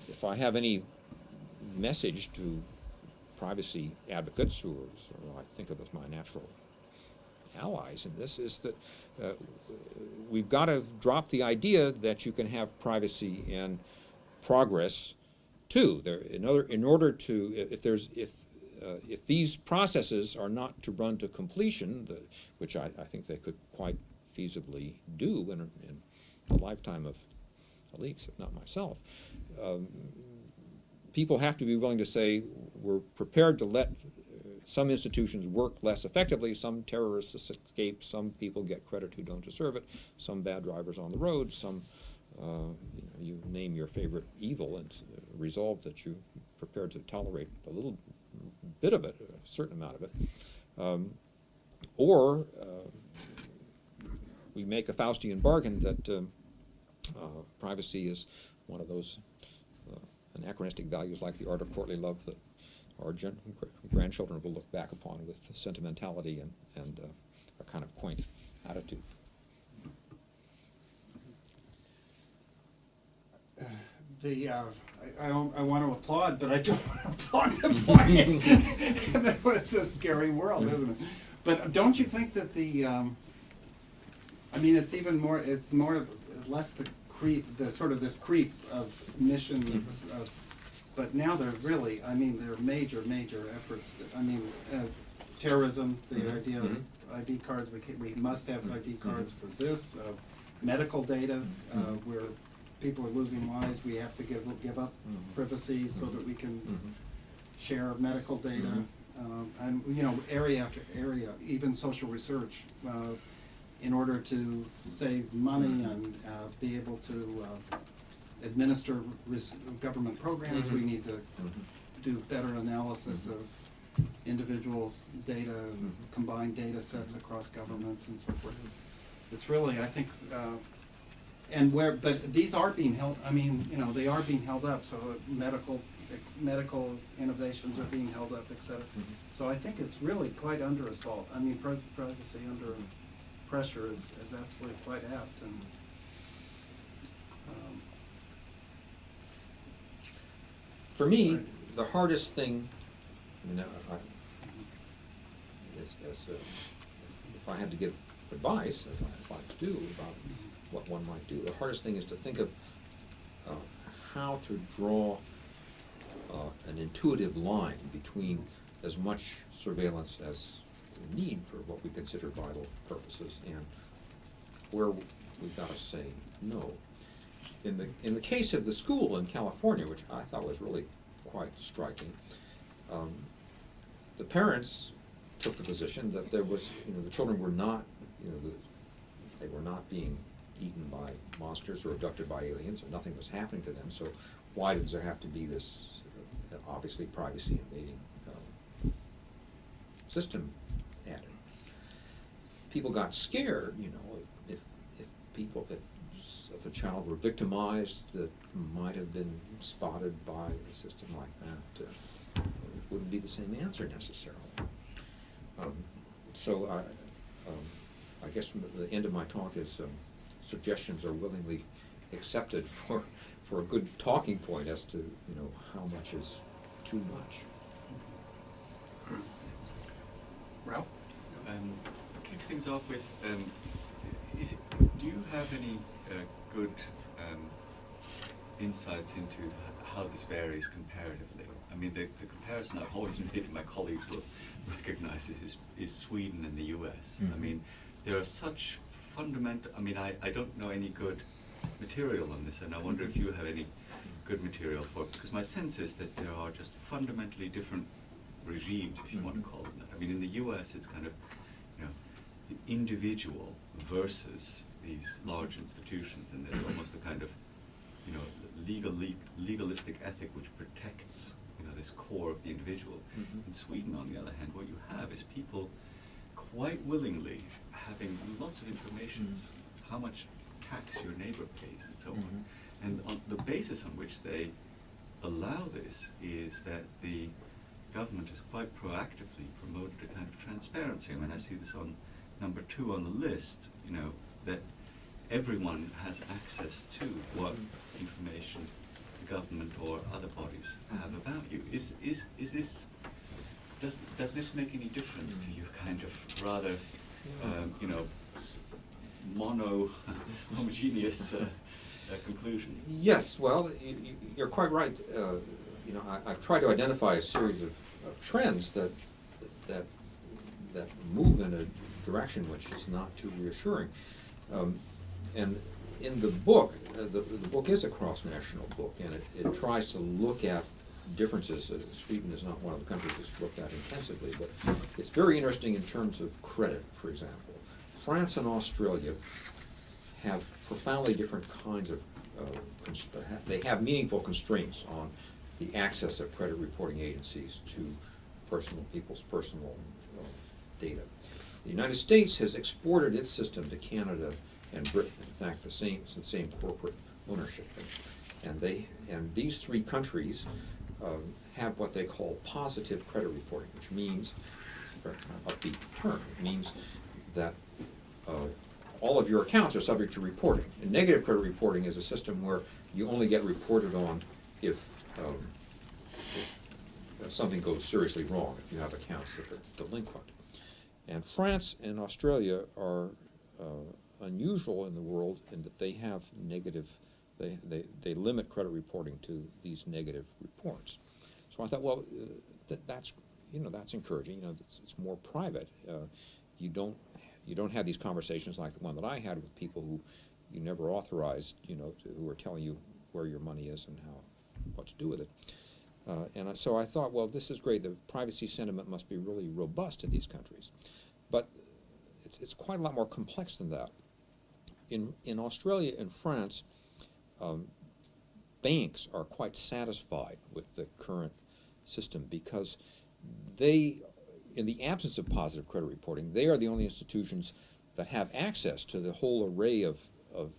if I have any message to privacy advocates, who I think of as my natural allies in this, is that we've got to drop the idea that you can have privacy and progress too. If these processes are not to run to completion, which I think they could quite feasibly do in the lifetime of colleagues, if not myself, people have to be willing to say, we're prepared to let some institutions work less effectively, some terrorists escape, some people get credit who don't deserve it, some bad drivers on the road, some, you name your favorite evil, and resolve that you're prepared to tolerate a little bit of it, a certain amount of it. Or we make a Faustian bargain that privacy is one of those anachronistic values like the art of courtly love that our grandchildren will look back upon with sentimentality and a kind of quaint attitude. I want to applaud, but I don't want to applaud the point. It's a scary world, isn't it? But don't you think that I mean, it's even more. It's less the creep, the sort of this creep of missions. But now they're really. I mean, they're major efforts. I mean, terrorism. The idea of ID cards. We must have ID cards for this. Medical data, where people are losing lives. We have to give up privacy so that we can share medical data. And you know, area after area, even social research, in order to save money and be able to administer government programs, we need to do better analysis of individuals' data, combined data sets across government and so forth. It's really, I think, but these are being held, I mean, you know, they are being held up, so medical innovations are being held up, et cetera. So I think it's really quite under assault. I mean, privacy under pressure is absolutely quite apt. And for me, the hardest thing, I mean, if I had to give advice, if I do about what one might do, the hardest thing is to think of how to draw an intuitive line between as much surveillance as we need for what we consider vital purposes and where we've got to say no. In the case of the school in California, which I thought was really quite striking, the parents took the position that there was, you know, the children were not, you know, they were not being eaten by monsters or abducted by aliens, or nothing was happening to them. So why does there have to be this obviously privacy invading system added? People got scared, you know, if a child were victimized that might have been spotted by a system like that, it wouldn't be the same answer necessarily. So I guess the end of my talk is suggestions are willingly accepted for a good talking point as to, you know, how much is too much. Ralph? Kick things off with, do you have any good insights into how this varies comparatively? I mean, the comparison I've always made, and my colleagues will recognize this, is Sweden and the US. I mean, there are such fundamental, I mean, I don't know any good material on this, and I wonder if you have any good material for it, because my sense is that there are just fundamentally different regimes, if you want to call them that. I mean, in the US, it's kind of, you know, the individual versus these large institutions, and there's almost a kind of, you know, legalistic ethic which protects, you know, this core of the individual. In Sweden, on the other hand, what you have is people quite willingly having lots of information, how much tax your neighbor pays and so on. And on the basis on which they allow this is that the government has quite proactively promoted a kind of transparency. I mean, I see this on number 2 on the list, you know, that everyone has access to what information the government or other bodies have about you. Is this, does this make any difference to your kind of rather, you know, homogeneous conclusions? Yes, well, you're quite right. You know, I've tried to identify a series of trends that move in a direction which is not too reassuring. And in the book, the book is a cross-national book, and it tries to look at differences. Sweden is not one of the countries that's looked at intensively, but it's very interesting in terms of credit, for example. France and Australia have profoundly different kinds of, they have meaningful constraints on the access of credit reporting agencies to people's personal data. The United States has exported its system to Canada and Britain, in fact, the same corporate ownership. And these three countries have what they call positive credit reporting, which means, it's a very kind of upbeat term, it means that all of your accounts are subject to reporting. And negative credit reporting is a system where you only get reported on if something goes seriously wrong, if you have accounts that are delinquent. And France and Australia are unusual in the world in that they have negative, they limit credit reporting to these negative reports. So I thought, well, that's encouraging. It's more private. You don't have these conversations like the one that I had with people who you never authorized, who are telling you where your money is and what to do with it. So I thought, well, this is great. The privacy sentiment must be really robust in these countries. But it's quite a lot more complex than that. In Australia and France, banks are quite satisfied with the current system because they, in the absence of positive credit reporting, they are the only institutions that have access to the whole array of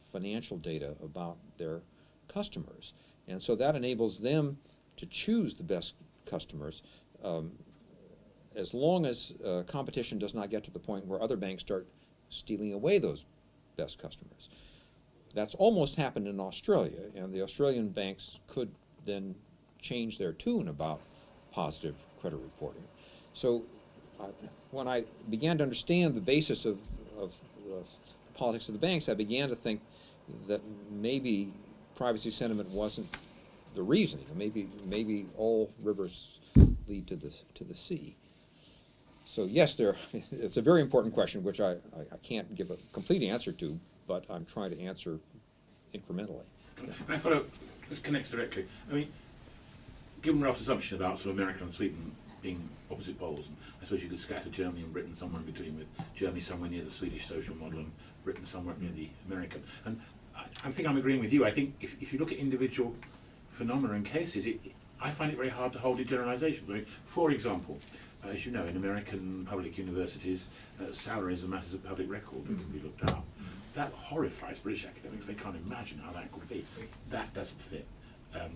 financial data about their customers. And so that enables them to choose the best customers as long as competition does not get to the point where other banks start stealing away those best customers. That's almost happened in Australia, and the Australian banks could then change their tune about positive credit reporting. So when I began to understand the basis of the politics of the banks, I began to think that maybe privacy sentiment wasn't the reason. Maybe all rivers lead to the sea. So yes, it's a very important question, which I can't give a complete answer to, but I'm trying to answer incrementally. Can I follow? This connects directly. I mean, given Ralph's assumption about sort of America and Sweden being opposite poles, and I suppose you could scatter Germany and Britain somewhere in between, with Germany somewhere near the Swedish social model and Britain somewhere near the American. And I think I'm agreeing with you. I think if you look at individual phenomena and cases, I find it very hard to hold in generalizations. I mean, for example, as you know, in American public universities, salaries are matters of public record that can be looked up. That horrifies British academics. They can't imagine how that could be. That doesn't fit.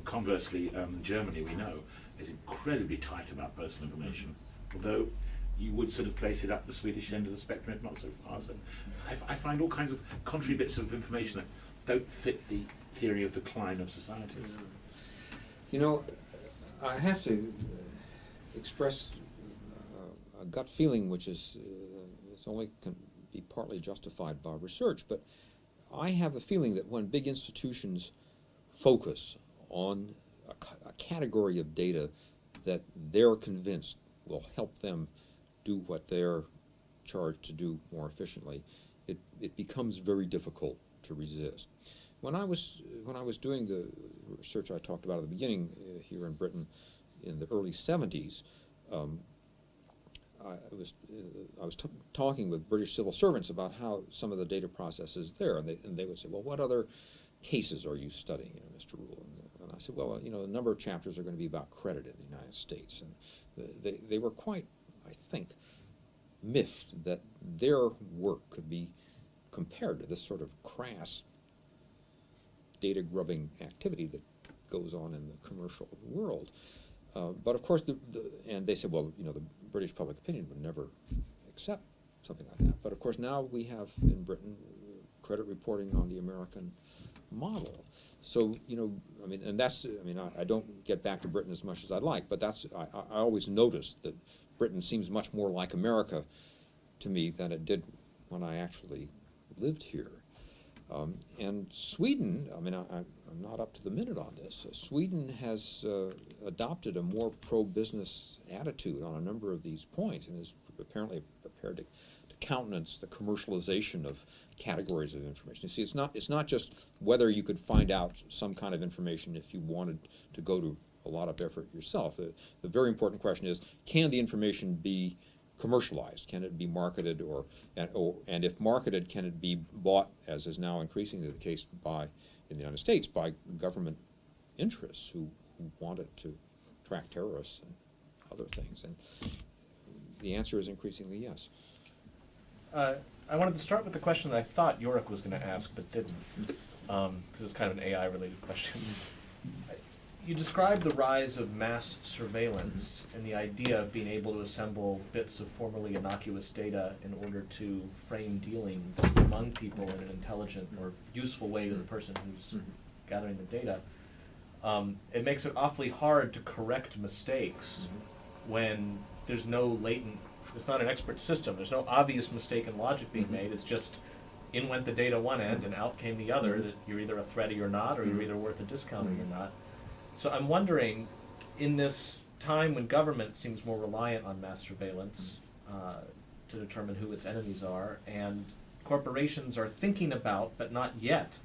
Conversely, Germany, we know, is incredibly tight about personal information, although you would sort of place it up the Swedish end of the spectrum, if not so far. So I find all kinds of contrary bits of information that don't fit the theory of decline of societies. I have to express a gut feeling, which is it's only can be partly justified by research, but I have a feeling that when big institutions focus on a category of data that they're convinced will help them do what they're charged to do more efficiently, it becomes very difficult to resist. When I was doing the research I talked about at the beginning here in Britain in the early 70s, I was talking with British civil servants about how some of the data processes there, and they would say, well, what other cases are you studying, Mr. Rule? And I said, well, a number of chapters are going to be about credit in the United States, and they were quite, I think, miffed that their work could be compared to this sort of crass data grubbing activity that goes on in the commercial world. But of course, and they said, well, the British public opinion would never accept something like that. But of course, now we have in Britain credit reporting on the American model. So, I don't get back to Britain as much as I'd like, but I always notice that Britain seems much more like America to me than it did when I actually lived here. And Sweden, I'm not up to the minute on this. Sweden has adopted a more pro-business attitude on a number of these points and is apparently prepared to countenance the commercialization of categories of information. You see, it's not just whether you could find out some kind of information if you wanted to go to a lot of effort yourself. The very important question is, can the information be commercialized? Can it be marketed, and if marketed, can it be bought, as is now increasingly the case in the United States, by government interests who want it to track terrorists and other things? And the answer is increasingly yes. I wanted to start with the question that I thought Yorick was going to ask, but didn't, because it's kind of an AI-related question. You described the rise of mass surveillance and the idea of being able to assemble bits of formerly innocuous data in order to frame dealings among people in an intelligent or useful way to the person who's gathering the data. It makes it awfully hard to correct mistakes when there's no latent, it's not an expert system, there's no obvious mistake in logic being made, it's just in went the data one end and out came the other, that you're either a threat or you're not, or you're either worth a discount or you're not. So I'm wondering, in this time when government seems more reliant on mass surveillance to determine who its enemies are, and corporations are thinking about, but not yet.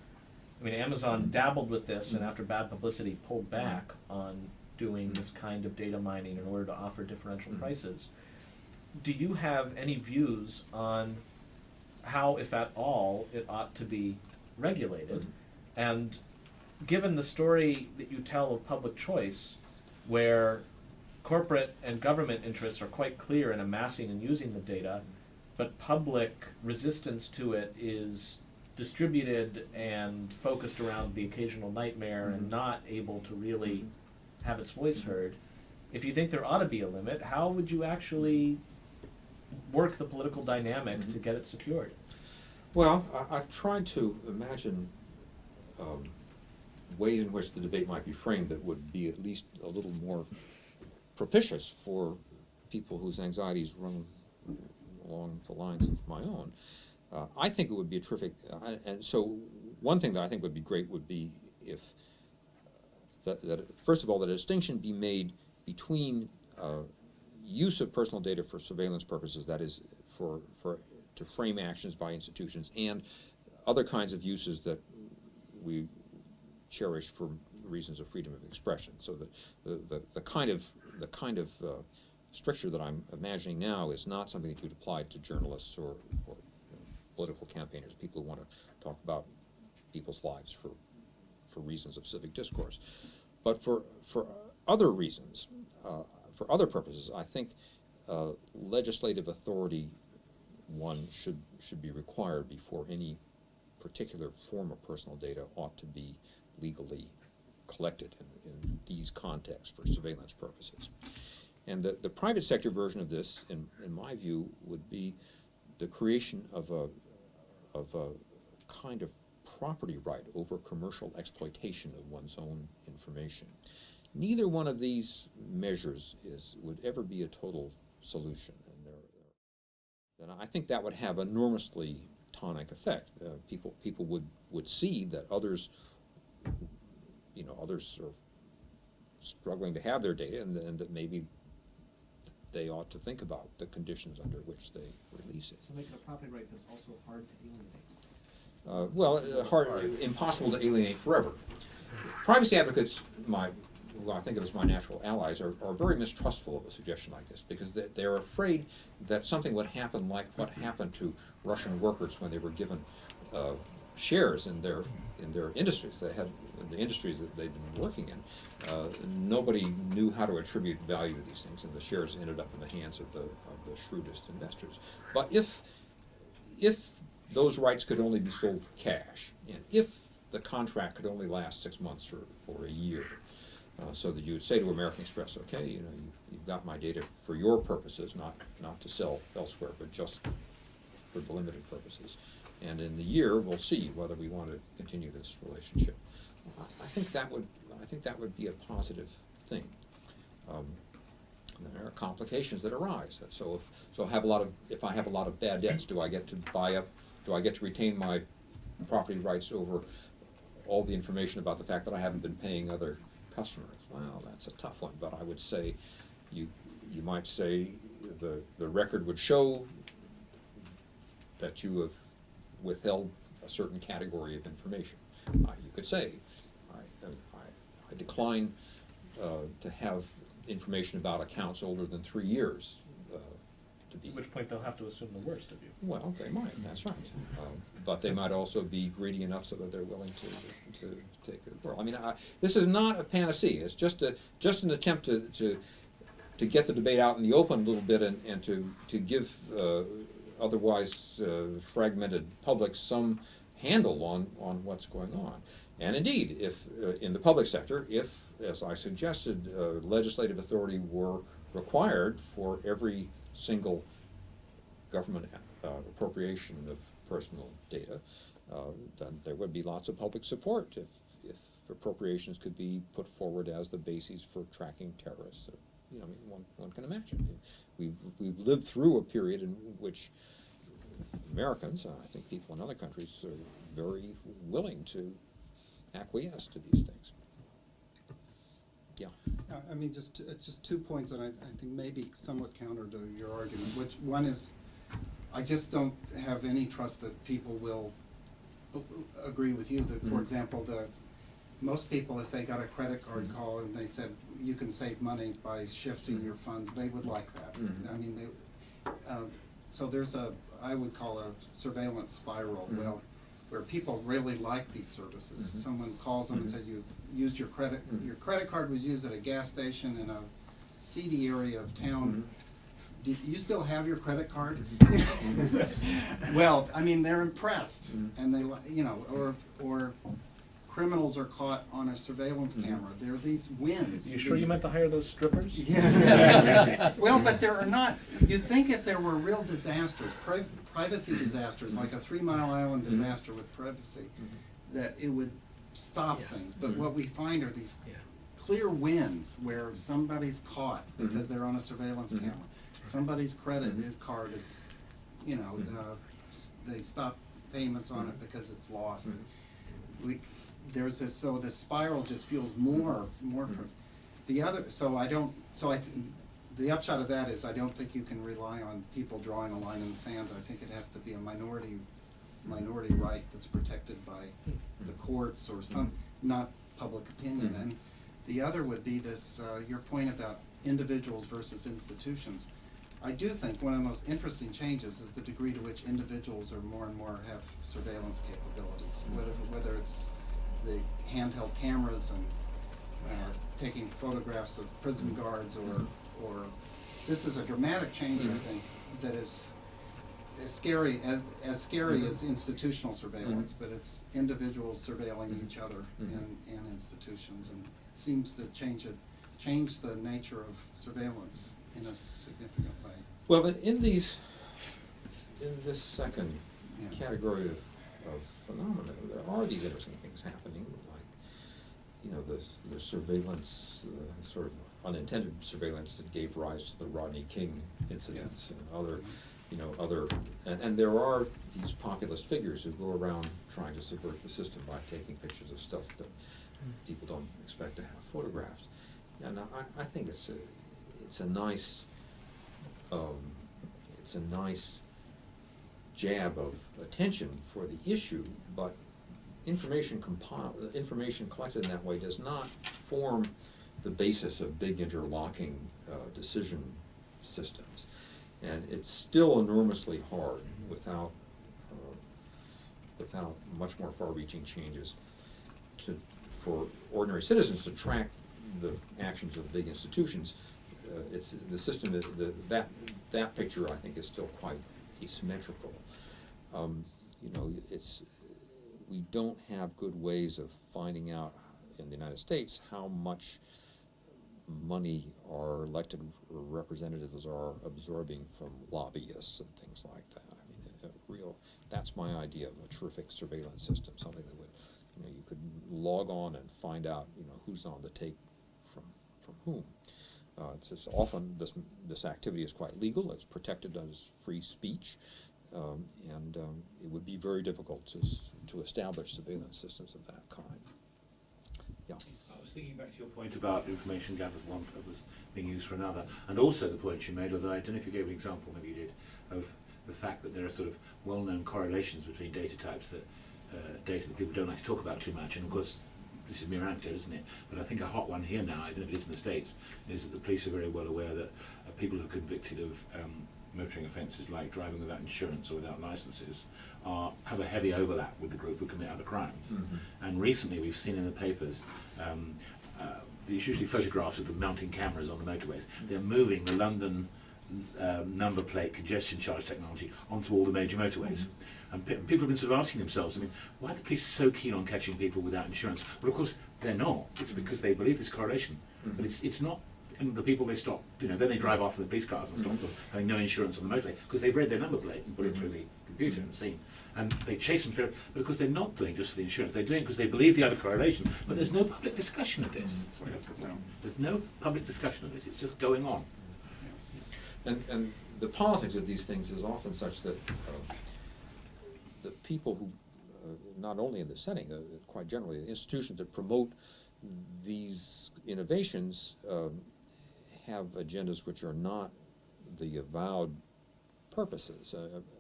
I mean, Amazon dabbled with this and after bad publicity pulled back on doing this kind of data mining in order to offer differential prices. Do you have any views on how, if at all, it ought to be regulated? And given the story that you tell of public choice, where corporate and government interests are quite clear in amassing and using the data, but public resistance to it is distributed and focused around the occasional nightmare and not able to really have its voice heard, if you think there ought to be a limit, how would you actually work the political dynamic to get it secured? Well, I've tried to imagine ways in which the debate might be framed that would be at least a little more propitious for people whose anxieties run along the lines of my own. I think it would be a terrific, and so one thing that I think would be great would be if, that first of all, that a distinction be made between use of personal data for surveillance purposes, that is, to frame actions by institutions, and other kinds of uses that we cherish for reasons of freedom of expression. So that the kind of stricture that I'm imagining now is not something that you'd apply to journalists or political campaigners, people who want to talk about people's lives for reasons of civic discourse. But for other reasons, for other purposes, I think legislative authority, one, should be required before any particular form of personal data ought to be legally collected in these contexts for surveillance purposes. And the private sector version of this, in my view, would be the creation of a kind of property right over commercial exploitation of one's own information. Neither one of these measures would ever be a total solution, and I think that would have enormously tonic effect. People would see that others are struggling to have their data, and that maybe they ought to think about the conditions under which they release it. So make it a property right that's also hard to alienate. Impossible to alienate forever. Privacy advocates, who I think of as my natural allies, are very mistrustful of a suggestion like this, because they're afraid that something would happen like what happened to Russian workers when they were given shares in their industries. They had the industries that they'd been working in. Nobody knew how to attribute value to these things, and the shares ended up in the hands of the shrewdest investors. But if those rights could only be sold for cash, and if the contract could only last 6 months or a year, so that you would say to American Express, okay, you've got my data for your purposes, not to sell elsewhere, but just for the limited purposes. And in the year, we'll see whether we want to continue this relationship. I think that would be a positive thing. There are complications that arise. So if I have a lot of bad debts, do I get to retain my property rights over all the information about the fact that I haven't been paying other customers? Well, that's a tough one, but I would say you might say the record would show that you have withheld a certain category of information. You could say, I decline to have information about accounts older than 3 years. At which point they'll have to assume the worst of you. Well, they might, that's right. But they might also be greedy enough so that they're willing to take it. Well, I mean, this is not a panacea. It's just an attempt to get the debate out in the open a little bit and to give otherwise fragmented public some handle on what's going on. And indeed, if in the public sector, if, as I suggested, legislative authority were required for every single government appropriation of personal data, then there would be lots of public support if appropriations could be put forward as the basis for tracking terrorists. You know, I mean, one can imagine. We've lived through a period in which Americans, I think people in other countries, are very willing to acquiesce to these things. Yeah. I mean, just 2 points that I think may be somewhat counter to your argument. Which one is, I just don't have any trust that people will agree with you that, for example, most people, if they got a credit card call and they said you can save money by shifting your funds, they would like that. I mean, so there's I would call a surveillance spiral. Well, where people really like these services. Someone calls them and said you used your credit card was used at a gas station in a seedy area of town. Do you still have your credit card? Well, I mean, they're impressed, and they, you know, or criminals are caught on a surveillance camera. There are these wins. You sure you meant to hire those strippers? Yes. Well, but there are not. You'd think if there were real disasters, privacy disasters, like a 3 Mile Island disaster with privacy, that it would stop things. But what we find are these clear wins where somebody's caught because they're on a surveillance camera. Somebody's card is, you know, they stop payments on it because it's lost. There's this, so this spiral just feels more. The upshot of that is I don't think you can rely on people drawing a line in the sand. I think it has to be a minority right that's protected by the courts or some, not public opinion. And the other would be this, your point about individuals versus institutions. I do think one of the most interesting changes is the degree to which individuals are more and more have surveillance capabilities, whether it's the handheld cameras and taking photographs of prison guards, or this is a dramatic change, I think, that is as scary as institutional surveillance, but it's individuals surveilling each other and institutions, and it seems to change the nature of surveillance in a significant way. Well, in this second category of phenomena, there are these interesting things happening, like, you know, the surveillance, sort of unintended surveillance that gave rise to the Rodney King incidents and other, and there are these populist figures who go around trying to subvert the system by taking pictures of stuff that people don't expect to have photographed. And I think it's a nice jab of attention for the issue, but information collected in that way does not form the basis of big interlocking decision systems, and it's still enormously hard without much more far-reaching changes for ordinary citizens to track the actions of big institutions. The system is that picture, I think, is still quite asymmetrical. You know, we don't have good ways of finding out in the United States how much money our elected representatives are absorbing from lobbyists and things like that. I mean, that's my idea of a terrific surveillance system, something that would, you know, you could log on and find out, you know, who's on the take from whom. It's just often this activity is quite legal. It's protected as free speech, and it would be very difficult to establish surveillance systems of that kind. Yeah. I was thinking back to your point about information gathered for one purpose being used for another, and also the point you made, although I don't know if you gave an example, maybe you did, of the fact that there are sort of well-known correlations between data types data that people don't like to talk about too much, and of course this is mere anecdote, isn't it? But I think a hot one here now, I don't know if it is in the States, is that the police are very well aware that people who are convicted of motoring offences like driving without insurance or without licences have a heavy overlap with the group who commit other crimes. And recently we've seen in the papers, there's usually photographs of the mounting cameras on the motorways. They're moving the London number plate congestion charge technology onto all the major motorways. And people have been sort of asking themselves, I mean, why are the police so keen on catching people without insurance? Well, of course, they're not. It's because they believe this correlation. But it's not, and the people they stop, then they drive after the police cars and stop them, having no insurance on the motorway, because they've read their number plate and put it through the computer and seen. And they chase them through it, but of course they're not doing just for the insurance, they're doing it because they believe the other correlation, but there's no public discussion of this. Sorry, that's the point. There's no public discussion of this, it's just going on. And the politics of these things is often such that the people who, not only in this setting, quite generally, the institutions that promote these innovations have agendas which are not the avowed purposes.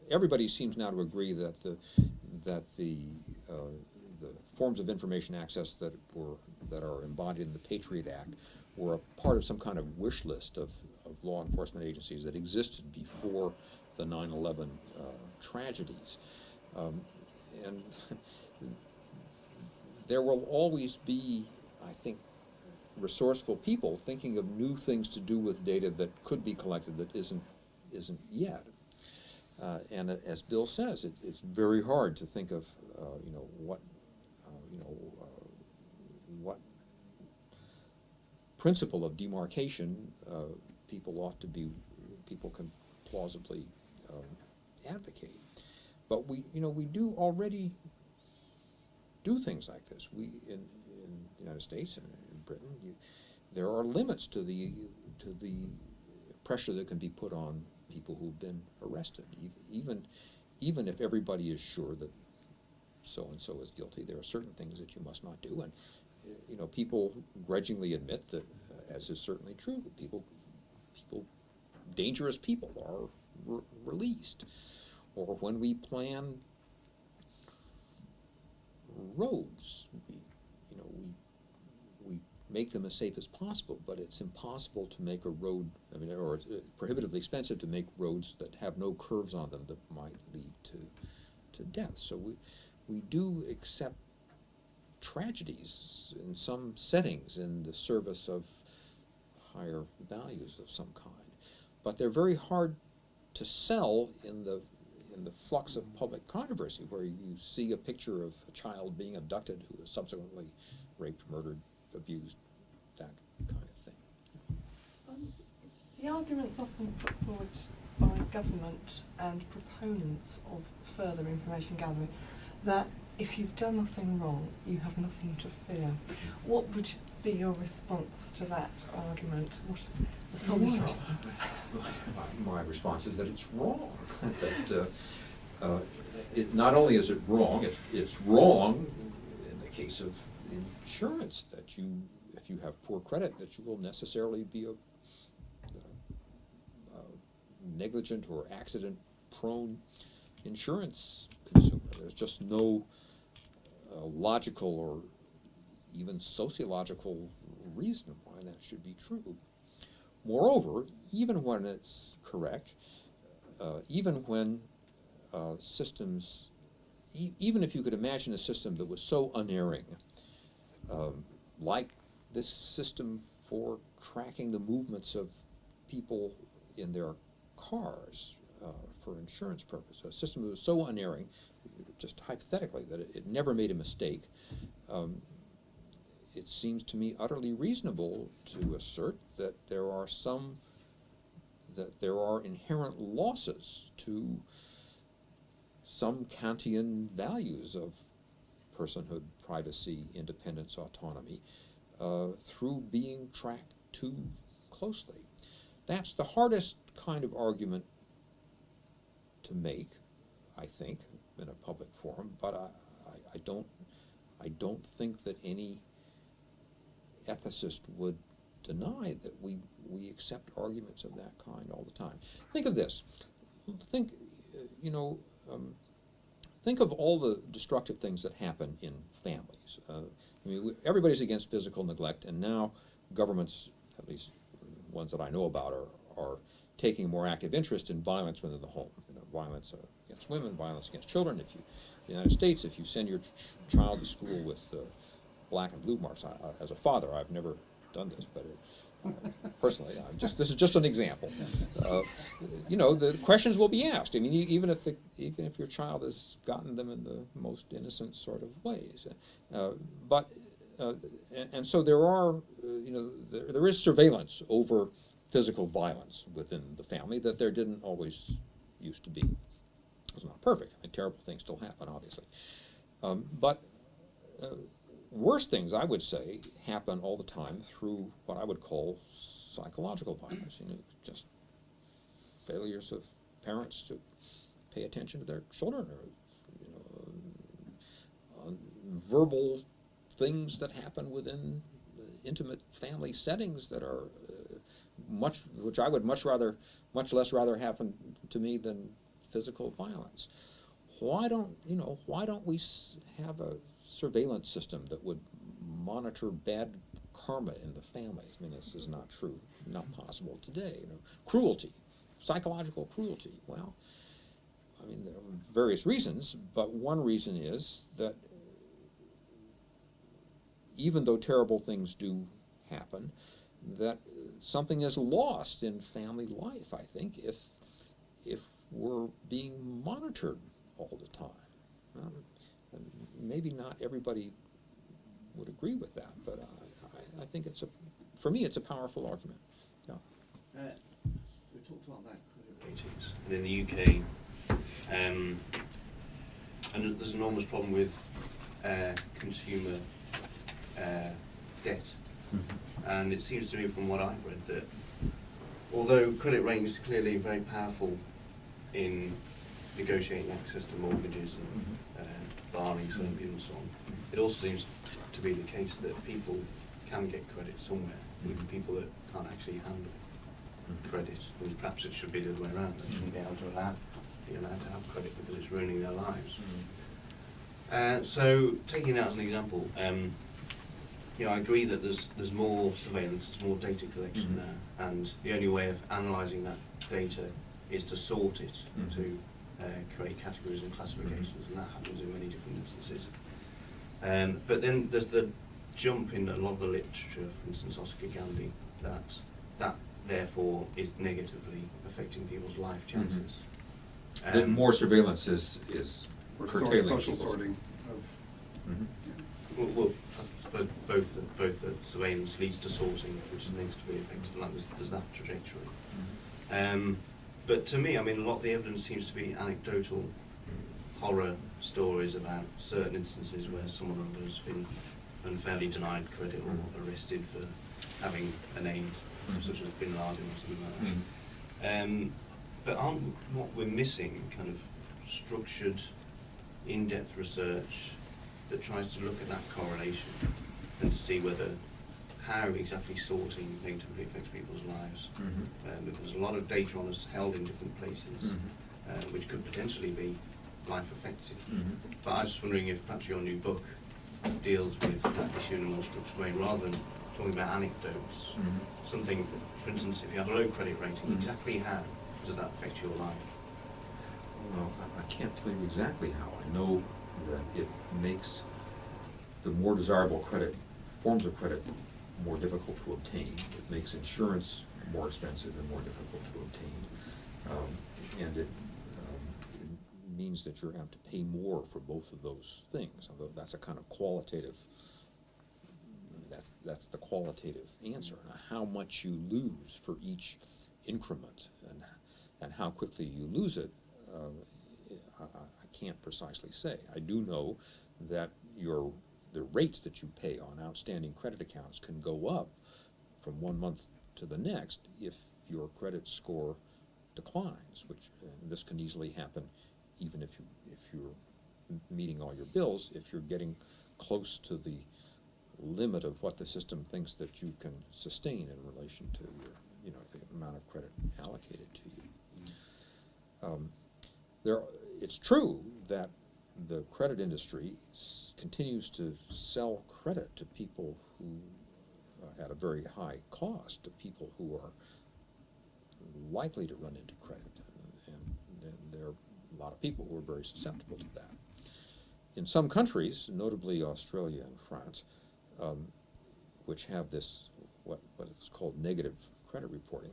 Everybody seems now to agree that the forms of information access that are embodied in the Patriot Act were a part of some kind of wish list of law enforcement agencies that existed before the 9/11 tragedies. And there will always be, I think, resourceful people thinking of new things to do with data that could be collected that isn't yet. And as Bill says, it's very hard to think of what principle of demarcation people can plausibly advocate. But we do already do things like this. We in the United States and in Britain, there are limits to the pressure that can be put on people who've been arrested. Even if everybody is sure that so and so is guilty, there are certain things that you must not do, and people grudgingly admit that, as is certainly true, dangerous people are released. Or when we plan roads, we make them as safe as possible, but it's impossible to make a road, or it's prohibitively expensive to make roads that have no curves on them that might lead to death. So we do accept tragedies in some settings in the service of higher values of some kind. But they're very hard to sell in the flux of public controversy, where you see a picture of a child being abducted who is subsequently raped, murdered, abused, that kind of thing. The arguments often put forward by government and proponents of further information gathering that if you've done nothing wrong, you have nothing to fear. What would be your response to that argument? What the solid response? My response is that it's wrong. That not only is it wrong, it's wrong in the case of insurance, that if you have poor credit, that you will necessarily be a negligent or accident-prone insurance consumer. There's just no logical or even sociological reason why that should be true. Moreover, even when it's correct, even when systems, even if you could imagine a system that was so unerring, like this system for tracking the movements of people in their cars for insurance purposes, a system that was so unerring, just hypothetically, that it never made a mistake, it seems to me utterly reasonable to assert that there are inherent losses to some Kantian values of personhood, privacy, independence, autonomy, through being tracked too closely. That's the hardest kind of argument to make, I think, in a public forum, but I don't think that any ethicist would deny that we accept arguments of that kind all the time. Think of this. Think of all the destructive things that happen in families. Everybody's against physical neglect, and now governments, at least ones that I know about, are taking a more active interest in violence within the home. Violence against women, violence against children. In the United States, if you send your child to school with black and blue marks, as a father, I've never done this, but personally. This is just an example. You know, the questions will be asked. I mean, even if your child has gotten them in the most innocent sort of ways, and so there are, you know, there is surveillance over physical violence within the family that there didn't always used to be. It's not perfect. I mean, terrible things still happen, obviously, but worse things, I would say, happen all the time through what I would call psychological violence. You know, just failures of parents to pay attention to their children, or you know, verbal things that happen within intimate family settings that are which I would much less rather happen to me than physical violence. Why don't we have a surveillance system that would monitor bad karma in the families? I mean, this is not true, not possible today. You know, cruelty, psychological cruelty. Well, I mean, there are various reasons, but one reason is that even though terrible things do happen, that something is lost in family life, I think, if we're being monitored all the time. And maybe not everybody would agree with that, but I think for me, it's a powerful argument. Yeah. We talked a lot about credit ratings, and in the UK, and there's an enormous problem with consumer debt. Mm-hmm. And it seems to me, from what I've read, that although credit ratings is clearly very powerful in negotiating access to mortgages and barring certain people and so on, it also seems to be the case that people can get credit somewhere, even people that can't actually handle credit. And perhaps it should be the other way around. They shouldn't be allowed to have credit because it's ruining their lives. So taking that as an example, you know, I agree that there's more surveillance, there's more data collection there, and the only way of analysing that data is to sort it, to create categories and classifications, and that happens in many different instances. But then there's the jump in a lot of the literature, for instance, Oscar Gandhi, that therefore is negatively affecting people's life chances. That more surveillance is Or curtailing social people's- sorting of. Well, I suppose both the surveillance leads to sorting, which is negatively affected, and there's that trajectory. But to me, I mean, a lot of the evidence seems to be anecdotal horror stories about certain instances where someone has been unfairly denied credit or arrested for having a name such as Bin Laden or something like that. But what we're missing kind of structured, in-depth research that tries to look at that correlation and to see how exactly sorting negatively affects people's lives. There's a lot of data on us held in different places, which could potentially be life affecting. But I was just wondering if perhaps your new book deals with that issue in a more structured way, rather than talking about anecdotes. Something, for instance, if you have a low credit rating, exactly how does that affect your life? Well, I can't tell you exactly how. I know that it makes the more desirable forms of credit more difficult to obtain. It makes insurance more expensive and more difficult to obtain. And it means that you're apt to pay more for both of those things. Although that's a kind of qualitative, that's the qualitative answer. Now, how much you lose for each increment and how quickly you lose it, I can't precisely say. I do know that the rates that you pay on outstanding credit accounts can go up from one month to the next if your credit score declines, which this can easily happen even if you're meeting all your bills. If you're getting close to the limit of what the system thinks that you can sustain in relation to your, the amount of credit allocated to you. It's true that the credit industry continues to sell credit to people who, at a very high cost, to people who are likely to run into credit, and there are a lot of people who are very susceptible to that. In some countries, notably Australia and France, which have this what is called negative credit reporting.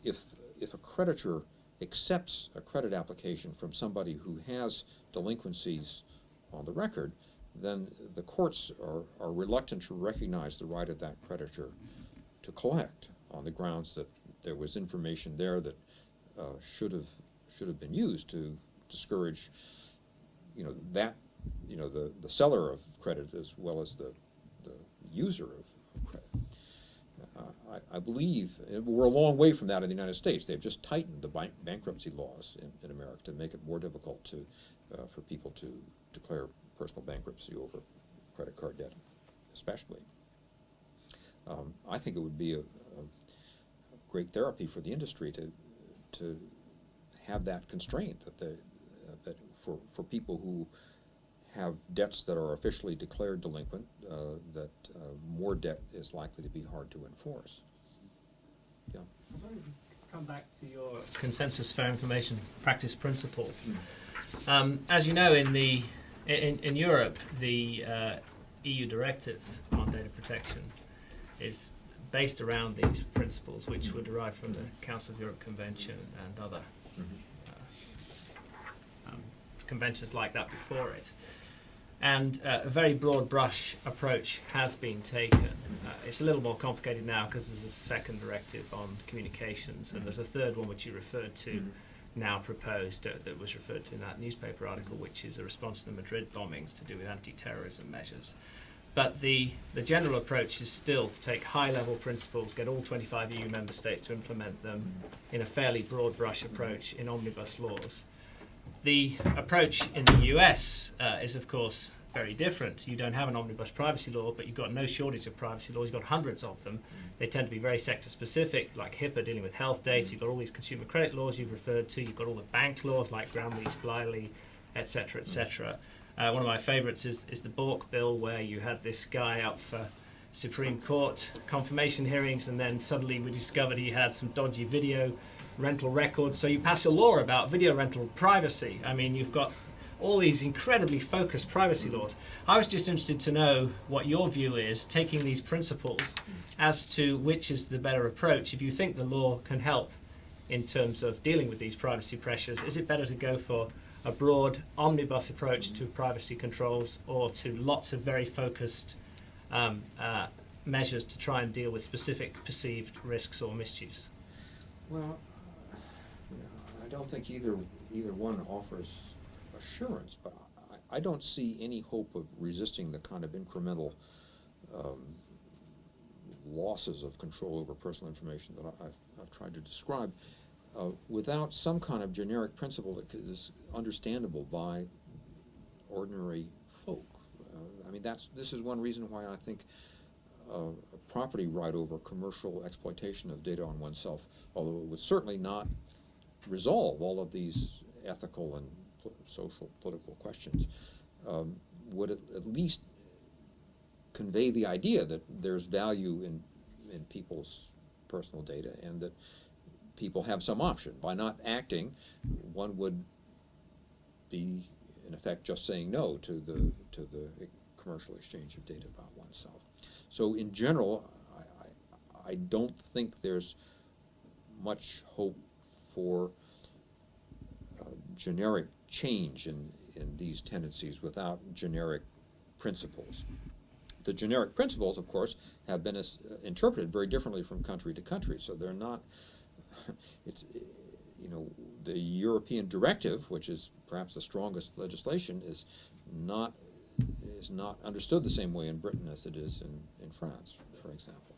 If a creditor accepts a credit application from somebody who has delinquencies on the record, then the courts are reluctant to recognize the right of that creditor to collect on the grounds that there was information there that should have been used to discourage, the seller of credit as well as the user of credit. I believe we're a long way from that in the United States. They've just tightened the bankruptcy laws in America to make it more difficult for people to declare personal bankruptcy over credit card debt, especially. I think it would be a great therapy for the industry to have that constraint that for people who have debts that are officially declared delinquent, that more debt is likely to be hard to enforce. Yeah. Come back to your consensus fair information practice principles. As you know, in Europe, the EU Directive on data protection is based around these principles, which were derived from the Council of Europe Convention and other conventions like that before it. And a very broad brush approach has been taken. It's a little more complicated now because there's a second directive on communications, and there's a third one which you referred to now proposed that was referred to in that newspaper article, which is a response to the Madrid bombings to do with anti-terrorism measures. But the general approach is still to take high-level principles, get all 25 EU member states to implement them in a fairly broad brush approach in omnibus laws. The approach in the US is, of course, very different. You don't have an omnibus privacy law, but you've got no shortage of privacy laws. You've got hundreds of them. They tend to be very sector-specific, like HIPAA dealing with health data. You've got all these consumer credit laws you've referred to. You've got all the bank laws like Ground Lease, Bliley, etc., etc. One of my favourites is the Bork bill, where you had this guy up for Supreme Court confirmation hearings, and then suddenly we discovered he had some dodgy video rental records. So you pass a law about video rental privacy. I mean, you've got all these incredibly focused privacy laws. I was just interested to know what your view is, taking these principles, as to which is the better approach. If you think the law can help in terms of dealing with these privacy pressures, is it better to go for a broad omnibus approach to privacy controls, or to lots of very focused measures to try and deal with specific perceived risks or mischiefs? Well, I don't think either one offers assurance, but I don't see any hope of resisting the kind of incremental losses of control over personal information that I've tried to describe without some kind of generic principle that is understandable by ordinary folk. I mean, this is one reason why I think a property right over commercial exploitation of data on oneself, although it would certainly not resolve all of these ethical and social, political questions, would at least convey the idea that there's value in people's personal data, and that people have some option. By not acting, one would be, in effect, just saying no to the commercial exchange of data about oneself. So in general, I don't think there's much hope for generic change in these tendencies without generic principles. The generic principles, of course, have been interpreted very differently from country to country, so they're not, it's, the European Directive, which is perhaps the strongest legislation, is not understood the same way in Britain as it is in France, for example.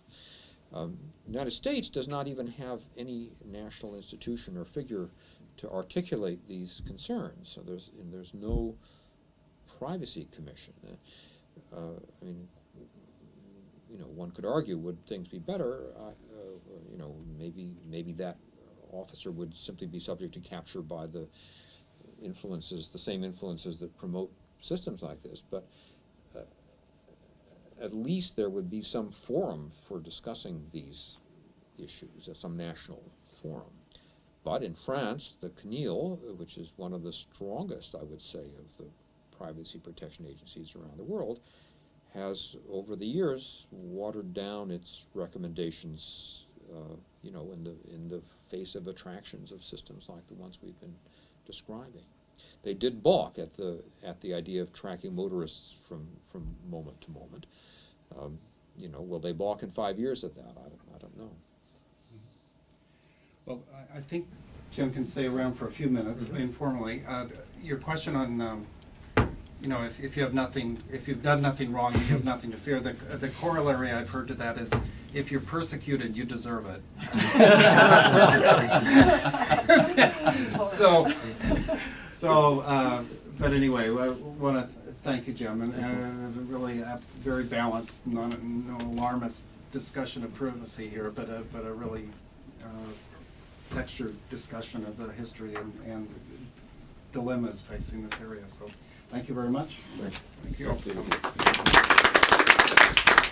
The United States does not even have any national institution or figure to articulate these concerns. So there's no privacy commission. I mean, one could argue, would things be better? Maybe that officer would simply be subject to capture by the same influences that promote systems like this. But at least there would be some forum for discussing these issues, at some national forum. But in France, the CNIL, which is one of the strongest, I would say, of the privacy protection agencies around the world, has, over the years, watered down its recommendations, you know, in the face of attractions of systems like the ones we've been describing. They did balk at the idea of tracking motorists from moment to moment. You know, will they balk in 5 years at that? I don't know. Well, I think Jim can stay around for a few minutes informally. Your question on, you know, if you have nothing, if you've done nothing wrong, you have nothing to fear. The corollary I've heard to that is, if you're persecuted, you deserve it. But anyway, I want to thank you, Jim, and really very balanced, no alarmist discussion of privacy here, but a really textured discussion of the history and dilemmas facing this area. So, thank you very much. Thank Thank you. you.